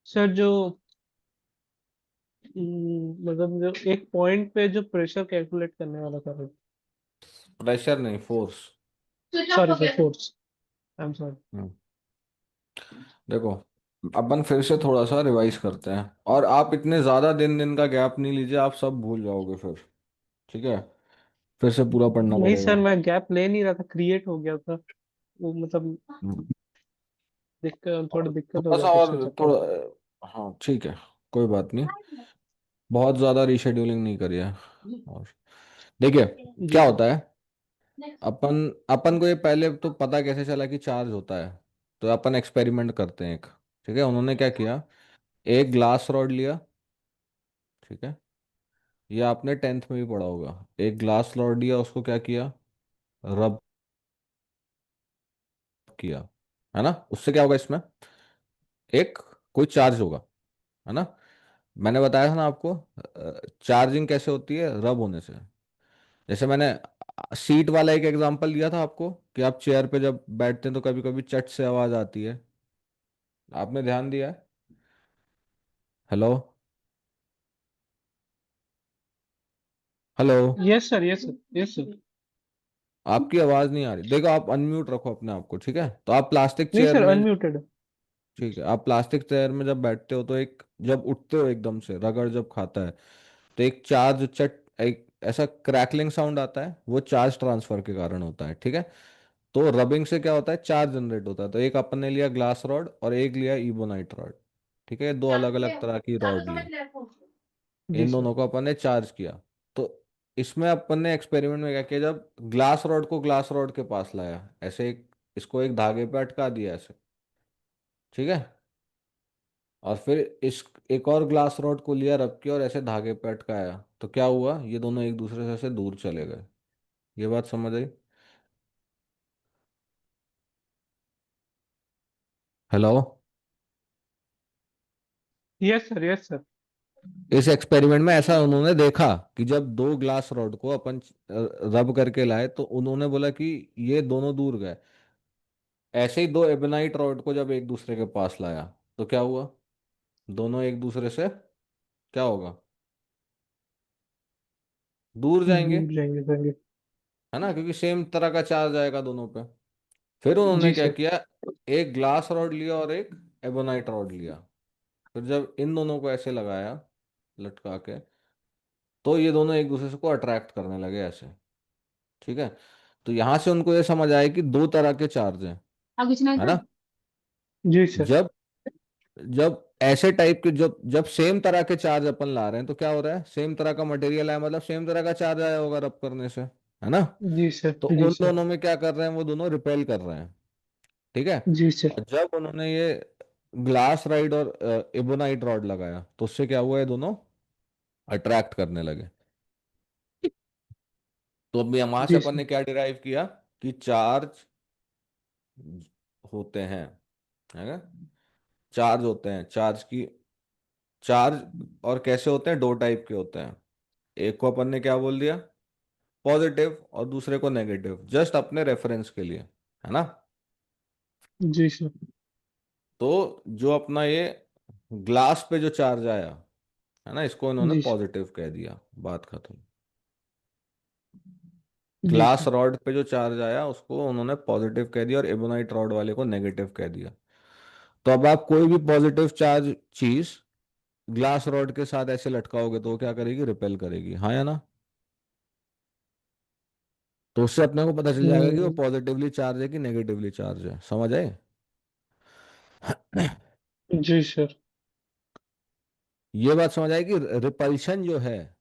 Sir जो मतलब जो एक पॉइंट पे जो प्रेशर कैलकुलेट करने वाला था। प्रेशर नहीं, force. Sorry sir, force. I am sorry. देखो, अपन फिर से थोड़ा सा रिवाइज करते हैं, और आप इतने ज्यादा दिन दिन का गैप नहीं लीजिए, आप सब भूल जाओगे फिर। ठीक है, फिर से पूरा पढ़ना नहीं सर, पड़ेगा। मैं गैप ले नहीं रहा था, क्रिएट हो गया था वो, मतलब हम्म। दिक्कत, थोड़ी दिक्कत हो थोड़ा गया सा था उसके और चक्कर में। थोड़ा, हाँ ठीक है, कोई बात नहीं। बहुत ज्यादा रीशेड्यूलिंग नहीं करिए। और देखिए, जी क्या सर। होता है, अपन अपन को ये पहले तो पता कैसे चला कि चार्ज होता है। तो अपन एक्सपेरिमेंट करते हैं एक। ठीक है, उन्होंने क्या किया, एक ग्लास रॉड लिया। ठीक है, ये आपने टेंथ में भी पढ़ा होगा। एक ग्लास रॉड लिया, उसको क्या किया, रब किया। है ना, उससे क्या होगा इसमें, एक कोई चार्ज होगा। है ना, मैंने बताया था ना आपको, चार्जिंग कैसे होती है, रब होने से। जैसे मैंने सीट वाला एक एग्जांपल दिया था आपको, कि आप चेयर पे जब बैठते हैं तो कभी कभी चट से आवाज आती है। आपने ध्यान दिया है? Hello, hello. Yes sir, yes sir, yes sir. आपकी आवाज नहीं आ रही, देखो आप अनम्यूट रखो अपने आप को। ठीक है, तो आप प्लास्टिक नहीं चेयर सर, में, अनम्यूटेड। ठीक है, आप प्लास्टिक चेयर में जब बैठते हो तो एक, जब उठते हो एकदम से रगड़ जब खाता है, तो एक चार्ज चट, एक ऐसा क्रैकलिंग साउंड आता है, वो चार्ज ट्रांसफर के कारण होता है। ठीक है, तो रबिंग से क्या होता है, चार्ज जनरेट होता है। तो एक अपन ने लिया ग्लास रॉड और एक लिया इबोनाइट रॉड। ठीक है, दो अलग अलग तरह की रॉड ली। जी इन सर। दोनों को अपन ने चार्ज किया। तो इसमें अपन ने एक्सपेरिमेंट में क्या किया, जब ग्लास रॉड को ग्लास रॉड के पास लाया, ऐसे एक, इसको एक धागे पे अटका दिया ऐसे। ठीक है, और फिर इस एक और ग्लास रॉड को लिया, रख के और ऐसे धागे पे अटकाया, तो क्या हुआ, ये दोनों एक दूसरे से ऐसे दूर चले गए। ये बात समझ आई? Hello. Yes sir, yes sir. इस एक्सपेरिमेंट में ऐसा उन्होंने देखा कि जब दो ग्लास रॉड को अपन रब करके लाए, तो उन्होंने बोला कि ये दोनों दूर गए। ऐसे ही दो एबेनाइट रॉड को जब एक दूसरे के पास लाया, तो क्या हुआ, दोनों एक दूसरे से क्या होगा, दूर जाएंगे। दूर जाएंगे जाएंगे। है ना, क्योंकि सेम तरह का चार्ज आएगा दोनों पे। फिर उन्होंने जी क्या सर। किया, एक ग्लास रॉड लिया और एक एबोनाइट रॉड लिया। फिर जब इन दोनों को ऐसे लगाया, लटका के, तो ये दोनों एक दूसरे को अट्रैक्ट करने लगे ऐसे। ठीक है, तो यहां से उनको ये समझ आया कि दो तरह के चार्ज हैं। है ना, जी सर। जब जब ऐसे टाइप के, जब जब सेम तरह के चार्ज अपन ला रहे हैं, तो क्या हो रहा है, सेम तरह का मटेरियल है, मतलब सेम तरह का चार्ज आया होगा रब करने से। है ना, जी सर। तो जी उन सर। दोनों में क्या कर रहे हैं, वो दोनों रिपेल कर रहे हैं। ठीक है, जी सर। और जब उन्होंने ये ग्लास राइड और इबोनाइट रॉड लगाया, तो उससे क्या हुआ, ये दोनों अट्रैक्ट करने लगे। तो अभी वहां से जी अपन सर। ने क्या डिराइव किया, कि चार्ज होते हैं। है ना, चार्ज होते हैं, चार्ज की, चार्ज, और कैसे होते हैं, दो टाइप के होते हैं। एक को अपन ने क्या बोल दिया, पॉजिटिव, और दूसरे को नेगेटिव, जस्ट अपने रेफरेंस के लिए। है ना, जी सर। तो जो अपना ये ग्लास पे जो चार्ज आया, है ना, इसको इन्होंने जी सर। पॉजिटिव कह दिया, बात खत्म। जी ग्लास सर। रॉड पे जो चार्ज आया उसको उन्होंने पॉजिटिव कह दिया, और एबोनाइट रॉड वाले को नेगेटिव कह दिया। तो अब आप कोई भी पॉजिटिव चार्ज चीज ग्लास रॉड के साथ ऐसे लटकाओगे, तो वो क्या करेगी, रिपेल करेगी। हाँ या ना, तो उससे अपने को पता चल जाएगा कि वो हम्म। पॉजिटिवली चार्ज है कि नेगेटिवली चार्ज है। समझ आए? जी सर। ये बात समझ आई कि रिपल्शन जो है,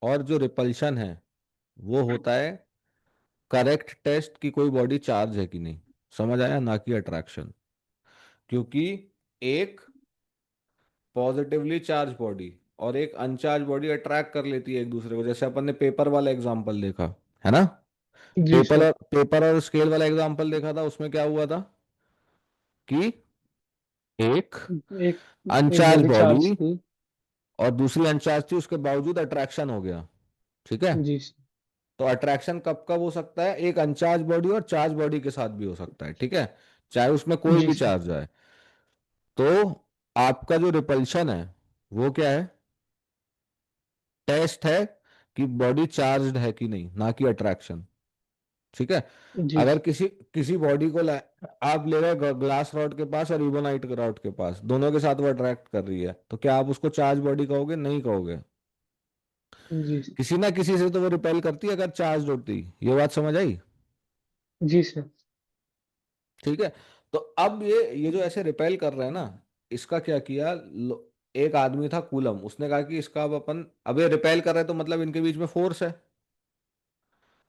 और जो रिपल्शन है, वो होता है करेक्ट टेस्ट कि कोई बॉडी चार्ज है कि नहीं। समझ आया, ना कि अट्रैक्शन। क्योंकि एक पॉजिटिवली चार्ज बॉडी और एक अनचार्ज बॉडी अट्रैक्ट कर लेती है एक दूसरे को, जैसे अपन ने पेपर वाला एग्जांपल देखा। है ना, जी सर। पेपर और स्केल वाला एग्जांपल देखा था, उसमें क्या हुआ था कि एक एक एक अनचार्ज बॉडी चार्ज बॉडी थी। और दूसरी अनचार्ज थी, उसके बावजूद अट्रैक्शन हो गया। ठीक है, जी सर। तो अट्रैक्शन कब कब हो सकता है, एक अनचार्ज बॉडी और चार्ज बॉडी के साथ भी हो सकता है। ठीक है, चाहे उसमें कोई जी भी सर। चार्ज आए। तो आपका जो रिपल्शन है वो क्या है? टेस्ट है कि बॉडी चार्ज्ड है कि नहीं, ना कि अट्रैक्शन। ठीक है। जी अगर सर। किसी किसी बॉडी को आप ले गए ग्लास रॉड के पास और इबोनाइट रॉड के पास, दोनों के साथ वो अट्रैक्ट कर रही है, तो क्या आप उसको चार्ज बॉडी कहोगे? नहीं कहोगे। जी सर। किसी ना किसी से तो वो रिपेल करती है अगर चार्ज होती। ये बात समझ आई? जी सर। ठीक है। तो अब ये जो ऐसे रिपेल कर रहे हैं ना, इसका क्या किया, एक आदमी था कूलम, उसने कहा कि इसका अब ये रिपेल कर रहे हैं तो मतलब इनके बीच में फोर्स है।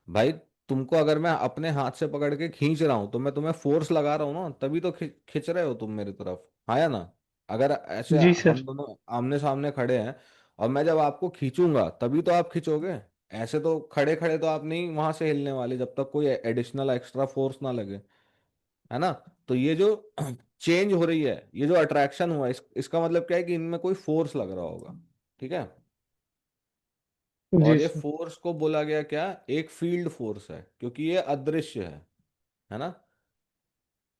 भाई, तुमको अगर मैं अपने हाथ से पकड़ के खींच रहा हूं तो मैं तुम्हें फोर्स लगा रहा हूं ना, तभी तो खींच रहे हो तुम मेरी तरफ, हाँ या ना? अगर ऐसे जी हम सर। दोनों आमने सामने खड़े हैं और मैं जब आपको खींचूंगा तभी तो आप खींचोगे। ऐसे तो खड़े खड़े तो आप नहीं वहां से हिलने वाले जब तक कोई एडिशनल एक्स्ट्रा फोर्स ना लगे, है ना? तो ये जो चेंज हो रही है, ये जो अट्रैक्शन हुआ, इसका मतलब क्या है कि इनमें कोई फोर्स लग रहा होगा। ठीक है। जी और ये सर। फोर्स को बोला गया क्या? एक फील्ड फोर्स है, क्योंकि ये अदृश्य है ना?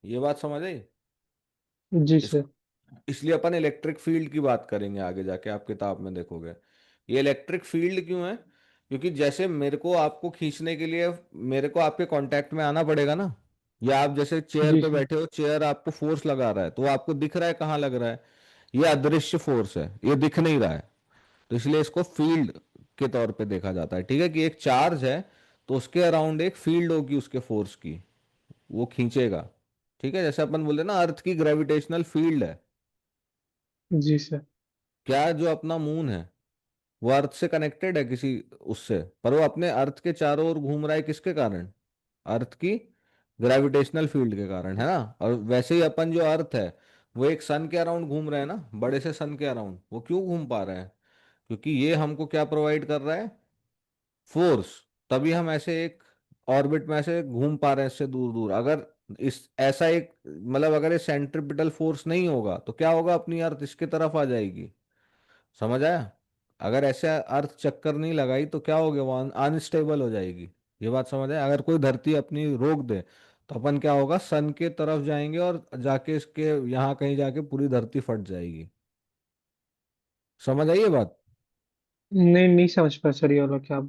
ये बात समझ आई? जी इस सर। इसलिए अपन इलेक्ट्रिक फील्ड की बात करेंगे आगे जाके, आप किताब में देखोगे। ये इलेक्ट्रिक फील्ड क्यों है? क्योंकि जैसे मेरे को आपको खींचने के लिए मेरे को आपके कांटेक्ट में आना पड़ेगा ना, या आप जैसे चेयर जी पे सर। बैठे हो, चेयर आपको फोर्स लगा रहा है, तो वो आपको दिख रहा है कहाँ लग रहा है? ये अदृश्य फोर्स है, ये दिख नहीं रहा है। तो इसलिए इसको फील्ड के तौर पे देखा जाता है। ठीक है, कि एक चार्ज है तो उसके अराउंड एक फील्ड होगी उसके फोर्स की, वो खींचेगा। ठीक है, जैसे अपन बोलते हैं ना, अर्थ की ग्रेविटेशनल फील्ड है। जी सर। क्या जो अपना मून है वो अर्थ से कनेक्टेड है किसी उससे, पर वो अपने अर्थ के चारों ओर घूम रहा है किसके कारण? अर्थ की ग्रेविटेशनल फील्ड के कारण, है ना? और वैसे ही अपन जो अर्थ है वो एक सन के अराउंड घूम रहे हैं ना, बड़े से सन के अराउंड। वो क्यों घूम पा रहे हैं? क्योंकि ये हमको क्या प्रोवाइड कर रहा है? फोर्स। तभी हम ऐसे एक ऑर्बिट में ऐसे घूम पा रहे हैं इससे दूर दूर। अगर इस ऐसा एक मतलब अगर ये सेंट्रिपिटल फोर्स नहीं होगा तो क्या होगा? अपनी अर्थ इसके तरफ आ जाएगी। समझ आया? अगर ऐसे अर्थ चक्कर नहीं लगाई तो क्या हो गया? वो अनस्टेबल हो जाएगी। ये बात समझ आया? अगर कोई धरती अपनी रोक दे तो अपन क्या होगा? सन के तरफ जाएंगे और जाके इसके यहाँ कहीं जाके पूरी धरती फट जाएगी। समझ आई ये बात? नहीं, नहीं समझ पाया सर, ये वाला क्या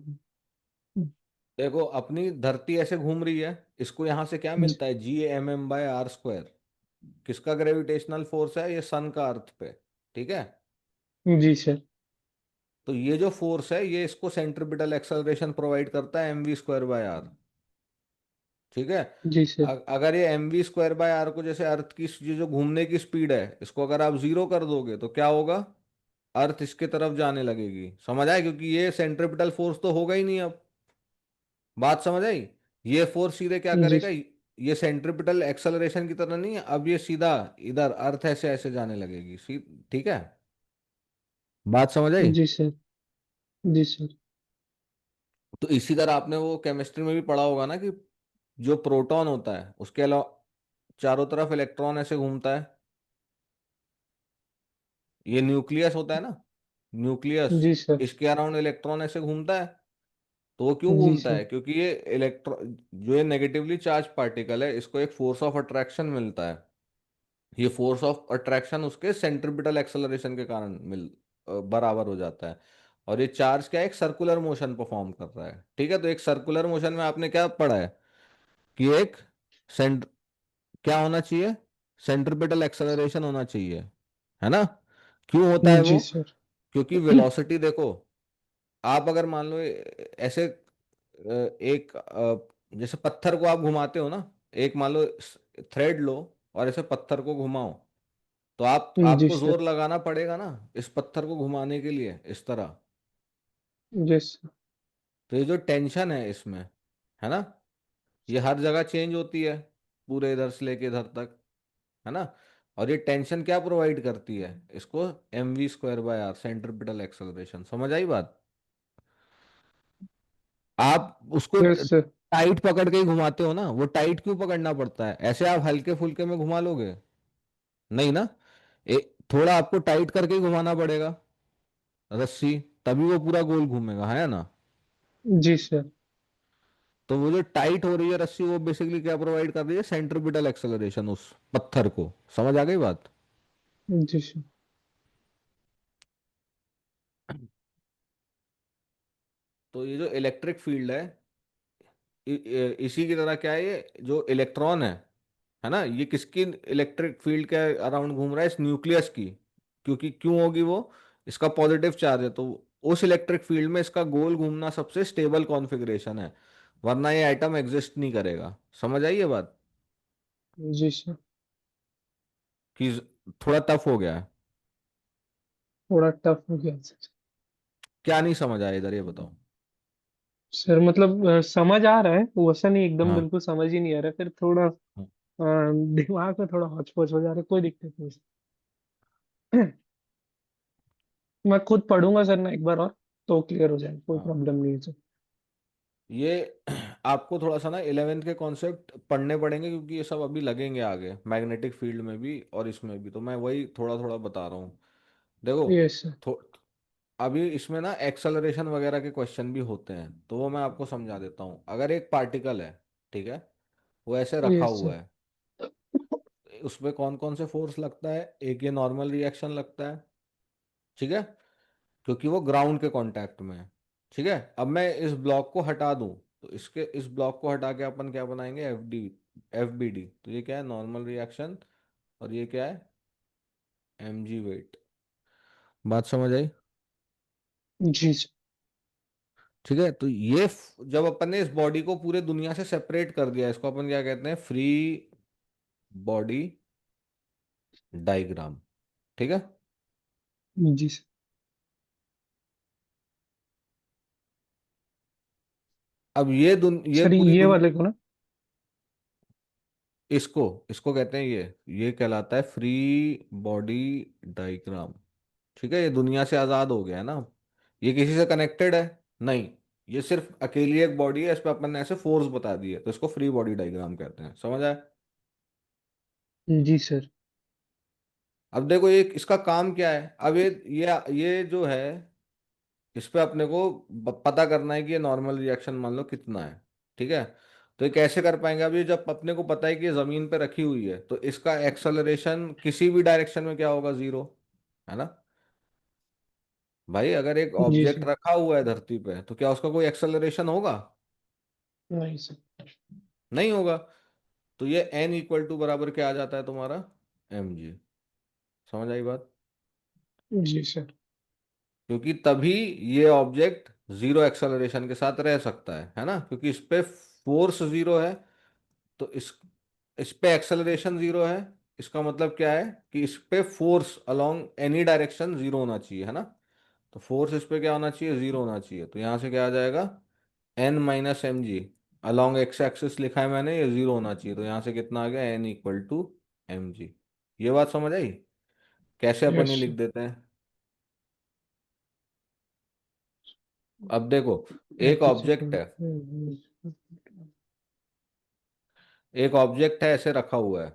देखो, अपनी धरती ऐसे घूम रही है, इसको यहाँ से क्या जी। मिलता है? G m m/r²। किसका ग्रेविटेशनल फोर्स है? ये सन का अर्थ पे। ठीक है। जी सर। तो ये जो फोर्स है ये इसको सेंट्रिपिटल एक्सेलरेशन प्रोवाइड करता है mv²/r। ठीक है। जी सर। अगर ये mv²/r को, जैसे अर्थ की ये जो घूमने की स्पीड है, इसको अगर आप जीरो कर दोगे तो क्या होगा? अर्थ इसके तरफ जाने लगेगी। समझ आए? क्योंकि ये सेंट्रिपिटल फोर्स तो होगा ही नहीं अब। बात समझ आई? ये फोर्स सीधे क्या जी। करेगा? ये सेंट्रिपिटल एक्सेलरेशन की तरह नहीं है, अब ये सीधा इधर अर्थ ऐसे ऐसे जाने लगेगी ठीक है। बात समझ आई? जी सर। जी सर। तो इसी तरह आपने वो केमिस्ट्री में भी पढ़ा होगा ना कि जो प्रोटॉन होता है उसके अलावा चारों तरफ इलेक्ट्रॉन ऐसे घूमता है। ये न्यूक्लियस होता है ना, न्यूक्लियस, जी सर। इसके अराउंड इलेक्ट्रॉन ऐसे घूमता है। तो वो क्यों जी घूमता सर। है? क्योंकि ये इलेक्ट्रॉन जो ये नेगेटिवली चार्ज पार्टिकल है, इसको एक फोर्स ऑफ अट्रैक्शन मिलता है। ये फोर्स ऑफ अट्रैक्शन उसके सेंट्रिपिटल एक्सेलरेशन के कारण बराबर हो जाता है। और ये चार्ज क्या है? एक सर्कुलर मोशन परफॉर्म कर रहा है। ठीक है। तो एक सर्कुलर मोशन में आपने क्या पढ़ा है कि एक सेंट क्या होना चाहिए? सेंट्रिपिटल एक्सेलरेशन होना चाहिए, है ना? क्यों होता है वो? जी सर। क्योंकि वेलोसिटी देखो, आप अगर मान लो ऐसे एक जैसे पत्थर को आप घुमाते हो ना, एक मान लो थ्रेड लो और ऐसे पत्थर को घुमाओ, तो जी आपको सर। जोर लगाना पड़ेगा ना इस पत्थर को घुमाने के लिए, इस तरह। जी सर। तो ये जो टेंशन है इसमें, है ना, ये हर जगह चेंज होती है, पूरे इधर से लेके इधर तक, है ना? और ये टेंशन क्या प्रोवाइड करती है इसको? mv²/r, centripetal acceleration. समझ आई बात? आप उसको यस सर। टाइट पकड़ के ही घुमाते हो ना, वो टाइट क्यों पकड़ना पड़ता है? ऐसे आप हल्के फुल्के में घुमा लोगे? नहीं ना। थोड़ा आपको टाइट करके ही घुमाना पड़ेगा रस्सी, तभी वो पूरा गोल घूमेगा, है ना? जी सर। तो वो जो टाइट हो रही है रस्सी, वो बेसिकली क्या प्रोवाइड कर रही है? सेंट्रिपिटल एक्सेलरेशन उस पत्थर को। समझ आ गई बात? जी सर। तो ये जो इलेक्ट्रिक फील्ड है, इसी की तरह क्या है, ये जो इलेक्ट्रॉन है ना, ये किसकी इलेक्ट्रिक फील्ड के अराउंड घूम रहा है? इस न्यूक्लियस की। क्योंकि क्यों होगी वो? इसका पॉजिटिव चार्ज है, तो उस इलेक्ट्रिक फील्ड में इसका गोल घूमना सबसे स्टेबल कॉन्फ़िगरेशन है, वरना ये एटम एग्जिस्ट नहीं करेगा। समझ आई ये बात? जी सर। कि थोड़ा टफ हो गया है? थोड़ा टफ हो गया सर। क्या नहीं समझ आया इधर, ये बताओ। सर मतलब समझ आ रहा है, वैसा नहीं एकदम हाँ बिल्कुल समझ ही नहीं आ रहा, फिर थोड़ा हाँ दिमाग में थोड़ा हौच पौच हो जा रहा है, कोई दिक्कत नहीं सर। मैं खुद पढ़ूंगा सर ना एक बार और, तो क्लियर हो जाएगा, कोई हाँ। प्रॉब्लम नहीं है सर। ये आपको थोड़ा सा ना 11th के कॉन्सेप्ट पढ़ने पड़ेंगे, क्योंकि ये सब अभी लगेंगे आगे मैग्नेटिक फील्ड में भी और इसमें भी, तो मैं वही थोड़ा थोड़ा बता रहा हूँ। देखो, यस सर। थो, अभी इसमें ना एक्सेलरेशन वगैरह के क्वेश्चन भी होते हैं, तो वो मैं आपको समझा देता हूँ। अगर एक पार्टिकल है, ठीक है, वो ऐसे रखा यस हुआ सर। है, उस पर कौन कौन से फोर्स लगता है? एक ये नॉर्मल रिएक्शन लगता है, ठीक है, क्योंकि वो ग्राउंड के कांटेक्ट में है। ठीक है, अब मैं इस ब्लॉक को हटा दूं, तो इसके इस ब्लॉक को हटा के अपन क्या बनाएंगे? F B D. तो ये क्या है? Normal reaction. और ये क्या है? mg weight. बात समझ आई? जी सर। ठीक है, तो ये जब अपन ने इस बॉडी को पूरे दुनिया से सेपरेट कर दिया, इसको अपन क्या कहते हैं? Free body diagram. ठीक है। जी सर। अब ये सर पूरी ये दुनिया, वाले को ना। इसको इसको कहते हैं, ये कहलाता है फ्री बॉडी डायग्राम। ठीक है, ये दुनिया से आजाद हो गया है ना। ये किसी से कनेक्टेड है? नहीं। ये सिर्फ अकेली एक बॉडी है, इस पे अपन ने ऐसे फोर्स बता दिए, तो इसको फ्री बॉडी डायग्राम कहते हैं। समझ आया? जी सर। अब देखो, ये इसका काम क्या है? अब ये जो है, इस पे अपने को पता करना है कि ये नॉर्मल रिएक्शन मान लो कितना है। ठीक है, तो ये कैसे कर पाएंगे? अब ये जब अपने को पता है कि ये जमीन पे रखी हुई है, तो इसका एक्सेलरेशन किसी भी डायरेक्शन में क्या होगा? जीरो, है ना। भाई, अगर एक जी ऑब्जेक्ट सर। रखा हुआ है धरती पे, तो क्या उसका कोई एक्सेलरेशन होगा? नहीं सर। नहीं होगा। तो ये n इक्वल टू बराबर क्या आ जाता है तुम्हारा? mg। समझ आई बात? जी सर। क्योंकि तभी ये ऑब्जेक्ट जीरो एक्सेलरेशन के साथ रह सकता है ना, क्योंकि इस पे फोर्स जीरो है, तो इस पे एक्सेलरेशन जीरो है। इसका मतलब क्या है? कि इस पे force along any direction zero होना चाहिए, है ना। तो फोर्स इस पे क्या होना चाहिए? जीरो होना चाहिए। तो यहां से क्या आ जाएगा? n-mg। अलोंग एक्स एक्सिस लिखा है मैंने, ये जीरो होना चाहिए, तो यहां से कितना आ गया? n equal to mg। ये बात समझ आई? कैसे अपन यस ये लिख सर। देते हैं? अब देखो, एक एक ऑब्जेक्ट सेकंड। है, एक ऑब्जेक्ट है ऐसे रखा हुआ है,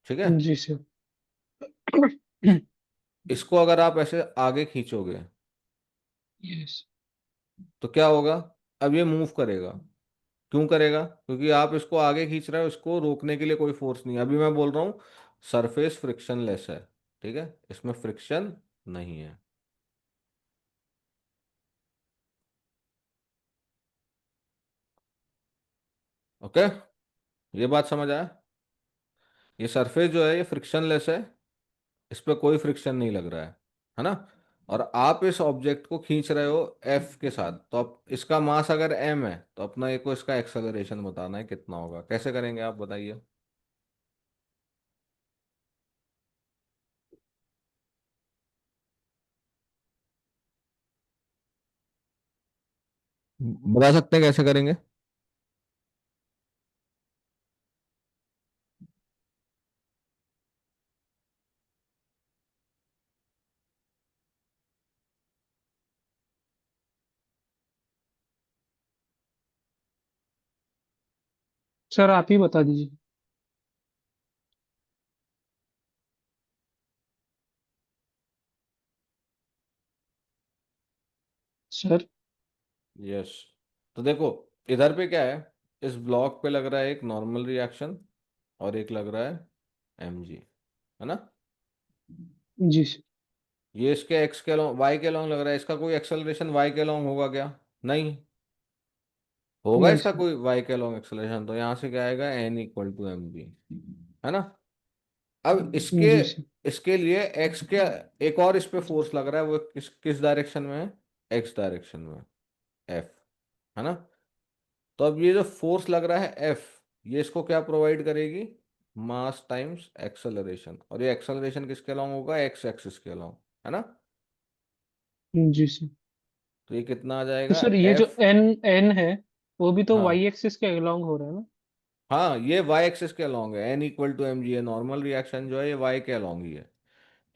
ठीक है। जी सर। इसको अगर आप ऐसे आगे खींचोगे, यस। तो क्या होगा? अब ये मूव करेगा। क्यों करेगा? क्योंकि आप इसको आगे खींच रहे हो, इसको रोकने के लिए कोई फोर्स नहीं है। अभी मैं बोल रहा हूँ सरफेस फ्रिक्शनलेस है, ठीक है, इसमें फ्रिक्शन नहीं है। ओके, ये बात समझ आया? ये सरफेस जो है, ये फ्रिक्शनलेस है, इस पे कोई फ्रिक्शन नहीं लग रहा है ना। और आप इस ऑब्जेक्ट को खींच रहे हो एफ के साथ, तो अब इसका मास अगर एम है, तो अपना एक को इसका एक्सेलरेशन बताना है कितना होगा। कैसे करेंगे आप बताइए? बता सकते हैं कैसे करेंगे? सर आप ही बता दीजिए। सर। यस। तो देखो, इधर पे क्या है? इस ब्लॉक पे लग रहा है एक नॉर्मल रिएक्शन और एक लग रहा है mg, है ना। जी सर। ये इसके x के लॉन्ग y के लॉन्ग लग रहा है, इसका कोई एक्सेलरेशन y के लॉन्ग होगा क्या? नहीं होगा नहीं इसका सर। कोई y के लॉन्ग एक्सेलरेशन, तो यहाँ से क्या आएगा n equal to M G, है ना। अब इसके जी सर। इसके लिए x के एक और इस पे फोर्स लग रहा है, वो किस किस डायरेक्शन में है? x डायरेक्शन में, f, है ना। तो अब ये जो फोर्स लग रहा है F, ये इसको क्या प्रोवाइड करेगी? मास टाइम्स एक्सेलरेशन, और ये एक्सेलरेशन किसके अलॉन्ग होगा? एक्स एक्सिस के अलॉन्ग, है ना। जी सर। तो ये कितना आ तो जाएगा? सर ये जो F, एन एन है वो भी तो हाँ वाई एक्सिस के अलोंग हो रहा है ना? हाँ, ये y एक्सिस के अलॉन्ग है, n equal to M G है, नॉर्मल रिएक्शन जो है ये y के अलॉन्ग ही है।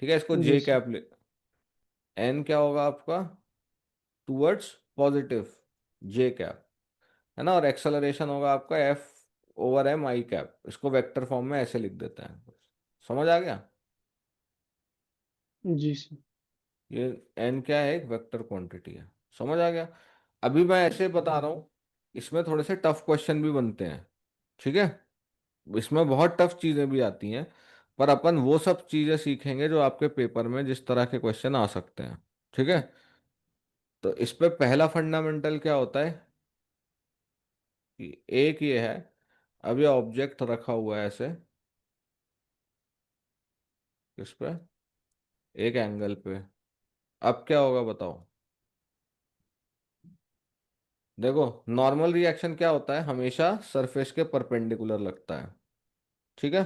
ठीक है, इसको जी j सर। कैप ले, n क्या होगा आपका? टूवर्ड्स पॉजिटिव, j कैप, है ना। और एक्सेलरेशन होगा आपका F over m i cap, इसको वेक्टर फॉर्म में ऐसे लिख देते हैं। समझ आ गया? जी सर। ये एन क्या है? एक वेक्टर क्वांटिटी है। समझ आ गया? अभी मैं ऐसे बता रहा हूँ, इसमें थोड़े से टफ क्वेश्चन भी बनते हैं, ठीक है। इसमें बहुत टफ चीजें भी आती हैं, पर अपन वो सब चीजें सीखेंगे जो आपके पेपर में जिस तरह के क्वेश्चन आ सकते हैं, ठीक है। तो इस पे पहला फंडामेंटल क्या होता है कि एक ये है, अब ये ऑब्जेक्ट रखा हुआ है ऐसे, इस पे एक एंगल पे, अब क्या होगा बताओ। देखो, नॉर्मल रिएक्शन क्या होता है? हमेशा सरफेस के परपेंडिकुलर लगता है, ठीक है।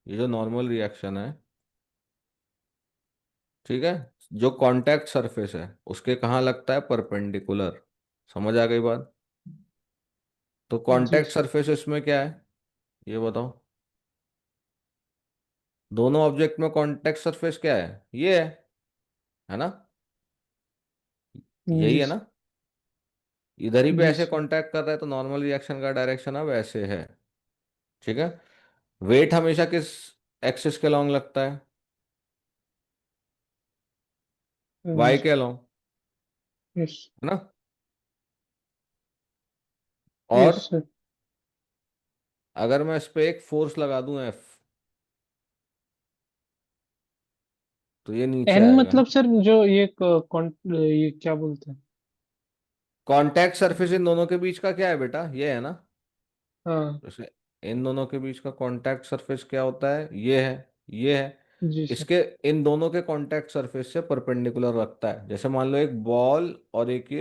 ये जो नॉर्मल रिएक्शन है, ठीक है, जो कांटेक्ट सरफेस है उसके कहाँ लगता है? परपेंडिकुलर। समझ आ गई बात? तो जी कांटेक्ट सर। सरफेस इसमें क्या है, ये बताओ। दोनों ऑब्जेक्ट में कांटेक्ट सरफेस क्या है? ये है ना, यही जी है सर। ना। इधर ही पे जी ऐसे सर। कांटेक्ट कर रहा है, तो नॉर्मल रिएक्शन का डायरेक्शन अब ऐसे है, ठीक है। वेट हमेशा किस एक्सिस के लॉन्ग लगता है? जी वाई सर। के लॉन्ग, यस। है ना। यस और सर। अगर मैं इस पे एक फोर्स लगा दूं F, तो ये नीचे एन आएगा। मतलब सर जो ये क्या बोलते हैं? कांटेक्ट सरफेस इन दोनों के बीच का क्या है बेटा? ये है ना। हाँ। जैसे इन दोनों के बीच का कांटेक्ट सरफेस क्या होता है? ये है, ये है। जी सर। इसके इन दोनों के कांटेक्ट सरफेस से परपेंडिकुलर रखता है। जैसे मान लो एक बॉल और एक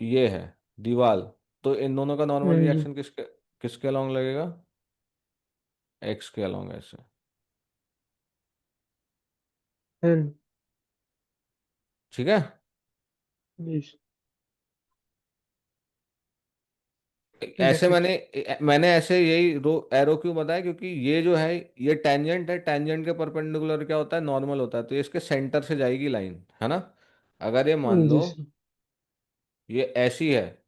ये है दीवार, तो इन दोनों का नॉर्मल जी। रिएक्शन किसके किसके अलॉन्ग लगेगा? एक्स के अलॉन्ग, ऐसे, एन। ठीक है। जी सर। ऐसे गॉट इट। मैंने ऐसे यही रो एरो क्यों बताया, क्योंकि ये जो है ये टेंजेंट है, टेंजेंट के परपेंडिकुलर क्या होता है? नॉर्मल होता है, तो ये इसके सेंटर से जाएगी लाइन, है ना। अगर ये मान लो जी सर। ये ऐसी है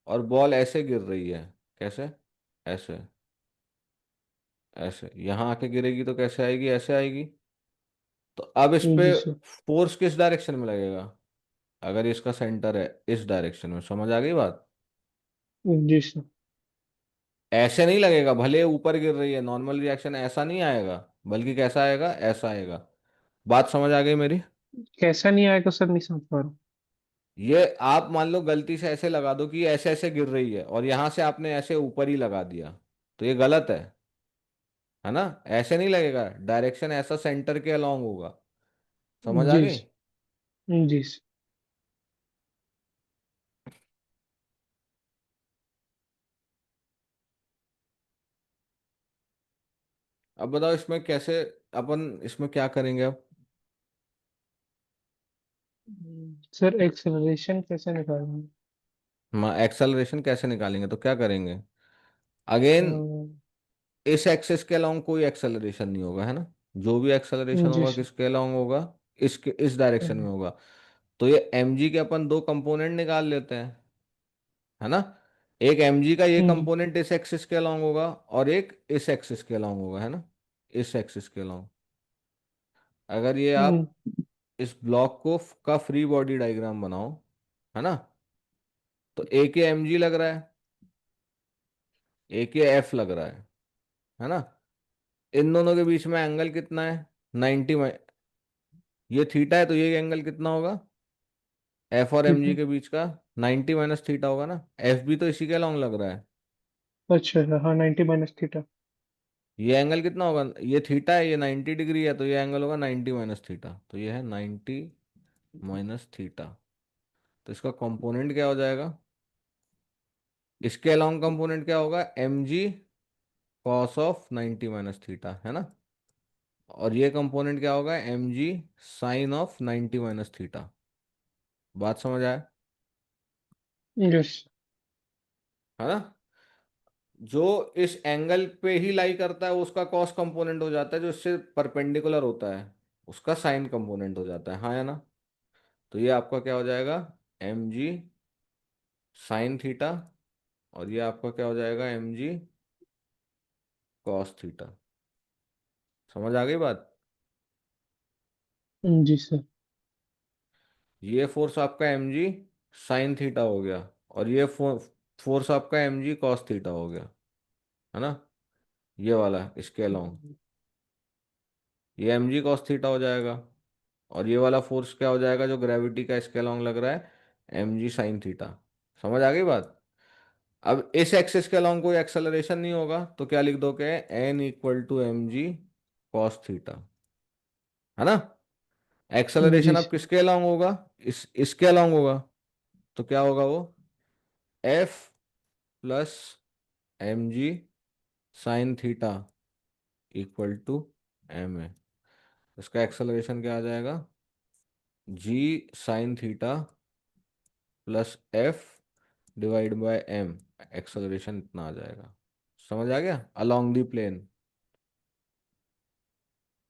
और बॉल ऐसे गिर रही है, कैसे? ऐसे, ऐसे यहाँ आके गिरेगी तो कैसे आएगी? ऐसे आएगी। तो अब इस पे जी सर। फोर्स किस डायरेक्शन में लगेगा? अगर इसका सेंटर है इस डायरेक्शन में, समझ आ गई बात? जी सर। ऐसे नहीं लगेगा, भले ऊपर गिर रही है, नॉर्मल रिएक्शन ऐसा नहीं आएगा, बल्कि कैसा आएगा? ऐसा आएगा। बात समझ आ गई मेरी? कैसा नहीं आएगा सर, नहीं समझ पा रहा हूँ। ये आप मान लो गलती से ऐसे लगा दो कि ऐसे ऐसे गिर रही है, और यहां से आपने ऐसे ऊपर ही लगा दिया, तो ये गलत है ना। ऐसे नहीं लगेगा, डायरेक्शन ऐसा सेंटर के अलोंग होगा। समझ आ जी गई? सर। जी सर। अब बताओ इसमें कैसे, अपन इसमें क्या करेंगे अब। सर एक्सेलरेशन कैसे निकालेंगे? एक्सेलरेशन कैसे निकालेंगे, तो क्या करेंगे? अगेन, इस एक्सिस के अलोंग कोई एक्सेलरेशन नहीं होगा, है ना। जो भी एक्सेलरेशन जी होगा सर। किसके अलोंग होगा? इसके इस डायरेक्शन में होगा। तो ये mg के अपन दो कंपोनेंट निकाल लेते हैं, है ना। एक mg का ये हम्म। कंपोनेंट इस एक्सिस के अलोंग होगा, और एक इस एक्सिस के अलोंग होगा, है ना, इस एक्सिस के अलोंग। अगर ये हम्म। आप इस ब्लॉक को का फ्री बॉडी डायग्राम बनाओ, है ना, तो एक ये mg लग रहा है, एक ये एफ लग रहा है ना। इन दोनों के बीच में एंगल कितना है? 90। ये थीटा है तो ये एंगल कितना होगा एफ और एम ठीक जी है। के बीच का? 90 माइनस थीटा होगा ना। एफ भी तो इसी के लॉन्ग लग रहा है। अच्छा अच्छा, हाँ 90 - थीटा। ये एंगल कितना होगा? ये थीटा है, ये 90 डिग्री है, तो ये एंगल होगा 90 माइनस थीटा। तो ये है 90 माइनस थीटा। तो इसका कंपोनेंट क्या हो जाएगा? इसके अलोंग कंपोनेंट क्या होगा? M G cos of 90 minus theta, है ना। और ये कंपोनेंट क्या होगा? M G sine of 90 minus theta. बात समझ आया? यस। है ना। जो इस एंगल पे ही लाई करता है वो उसका कॉस कंपोनेंट हो जाता है, जो इससे परपेंडिकुलर होता है उसका साइन कंपोनेंट हो जाता है, हाँ या ना। तो ये आपका क्या हो जाएगा? M G sine theta. और ये आपका क्या हो जाएगा? M G cos theta. समझ आ गई बात? जी सर। ये फोर्स आपका एम जी साइन थीटा हो गया, और ये फोर्स आपका एम जी कॉस थीटा हो गया, है ना। ये वाला इसके अलोंग ये एम जी कॉस थीटा हो जाएगा। और ये वाला फोर्स क्या हो जाएगा जो ग्रेविटी का इसके अलोंग लग रहा है? M G sine theta. समझ आ गई बात? अब इस एक्सिस के अलोंग कोई एक्सेलरेशन नहीं होगा तो क्या लिख दोगे? N equal to M G cos theta, है ना। एक्सेलरेशन जी अब सर। किसके अलोंग होगा? इसके अलोंग होगा। तो क्या होगा वो? F plus M G sine theta equal to M A. इसका एक्सेलरेशन क्या आ जाएगा? G sine theta plus F divide by M. Acceleration इतना आ जाएगा। समझ आ गया? Along the plane.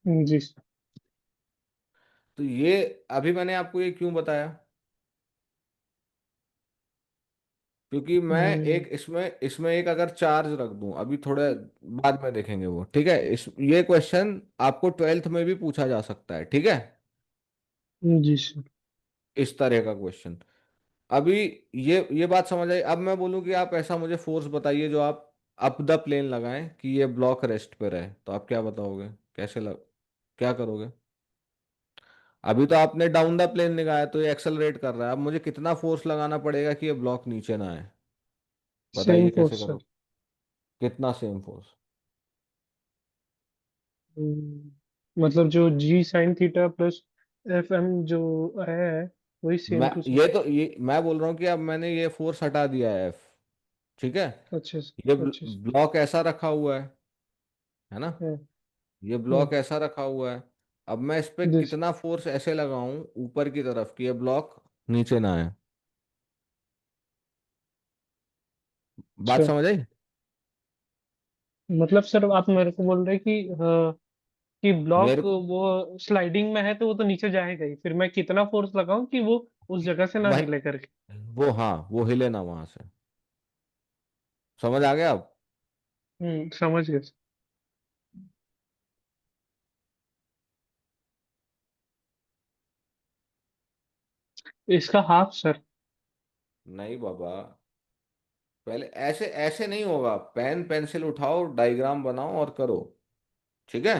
जी सर। तो ये अभी मैंने आपको ये क्यों बताया? क्योंकि मैं हम्म, एक इसमें इसमें एक अगर चार्ज रख दूं, अभी थोड़े बाद में देखेंगे वो, ठीक है। इस ये क्वेश्चन आपको 12th में भी पूछा जा सकता है, ठीक है। जी सर। इस तरह का क्वेश्चन। अभी ये बात समझ आई। अब मैं बोलूं कि आप ऐसा मुझे फोर्स बताइए जो आप अप द प्लेन लगाएं कि ये ब्लॉक रेस्ट पे रहे, तो आप क्या बताओगे? कैसे क्या करोगे? अभी तो आपने डाउन द प्लेन लगाया तो ये एक्सेलरेट कर रहा है। अब मुझे कितना फोर्स लगाना पड़ेगा कि ये ब्लॉक नीचे ना आए? सेम बताइए कैसे फोर्स सर। करो? कितना सेम फोर्स? मतलब जो G sin θ प्लस FM जो है वही सेम मैं टू सेम। ये मैं बोल रहा हूँ कि अब मैंने ये फोर्स हटा दिया है एफ, ठीक है। अच्छा ये सर, अच्छा सर। ब्लॉक ऐसा रखा हुआ है ना। हाँ। ये हाँ। ब्लॉक ऐसा रखा हुआ है। अब मैं इस पे दिस। कितना फोर्स ऐसे लगाऊं ऊपर की तरफ कि ये ब्लॉक नीचे ना आए? बात अच्छा, समझ आई? मतलब सर आप मेरे को बोल रहे कि मेरे ब्लॉक को वो स्लाइडिंग में है तो वो तो नीचे जाएगा ही, फिर मैं कितना फोर्स लगाऊं कि वो उस जगह से ना वही हिले करके। वो, हाँ, वो हिले ना वहां से। समझ आ गया आप? समझ गए सर। इसका हाफ सर। नहीं बाबा, पहले ऐसे ऐसे नहीं होगा। पेन पेंसिल उठाओ, डायग्राम बनाओ और करो, ठीक है।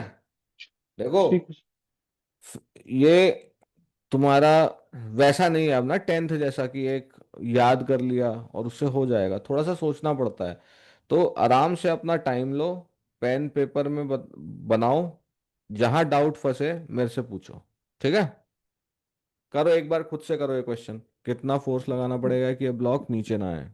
देखो, ठीक है सर। ये तुम्हारा वैसा नहीं है अब ना, 10th जैसा कि एक याद कर लिया और उससे हो जाएगा। थोड़ा सा सोचना पड़ता है। तो आराम से अपना टाइम लो, पेन पेपर में बनाओ। जहां डाउट फंसे मेरे से पूछो, ठीक है। करो एक बार खुद से करो ये क्वेश्चन, कितना फोर्स लगाना पड़ेगा कि ये ब्लॉक नीचे ना आए।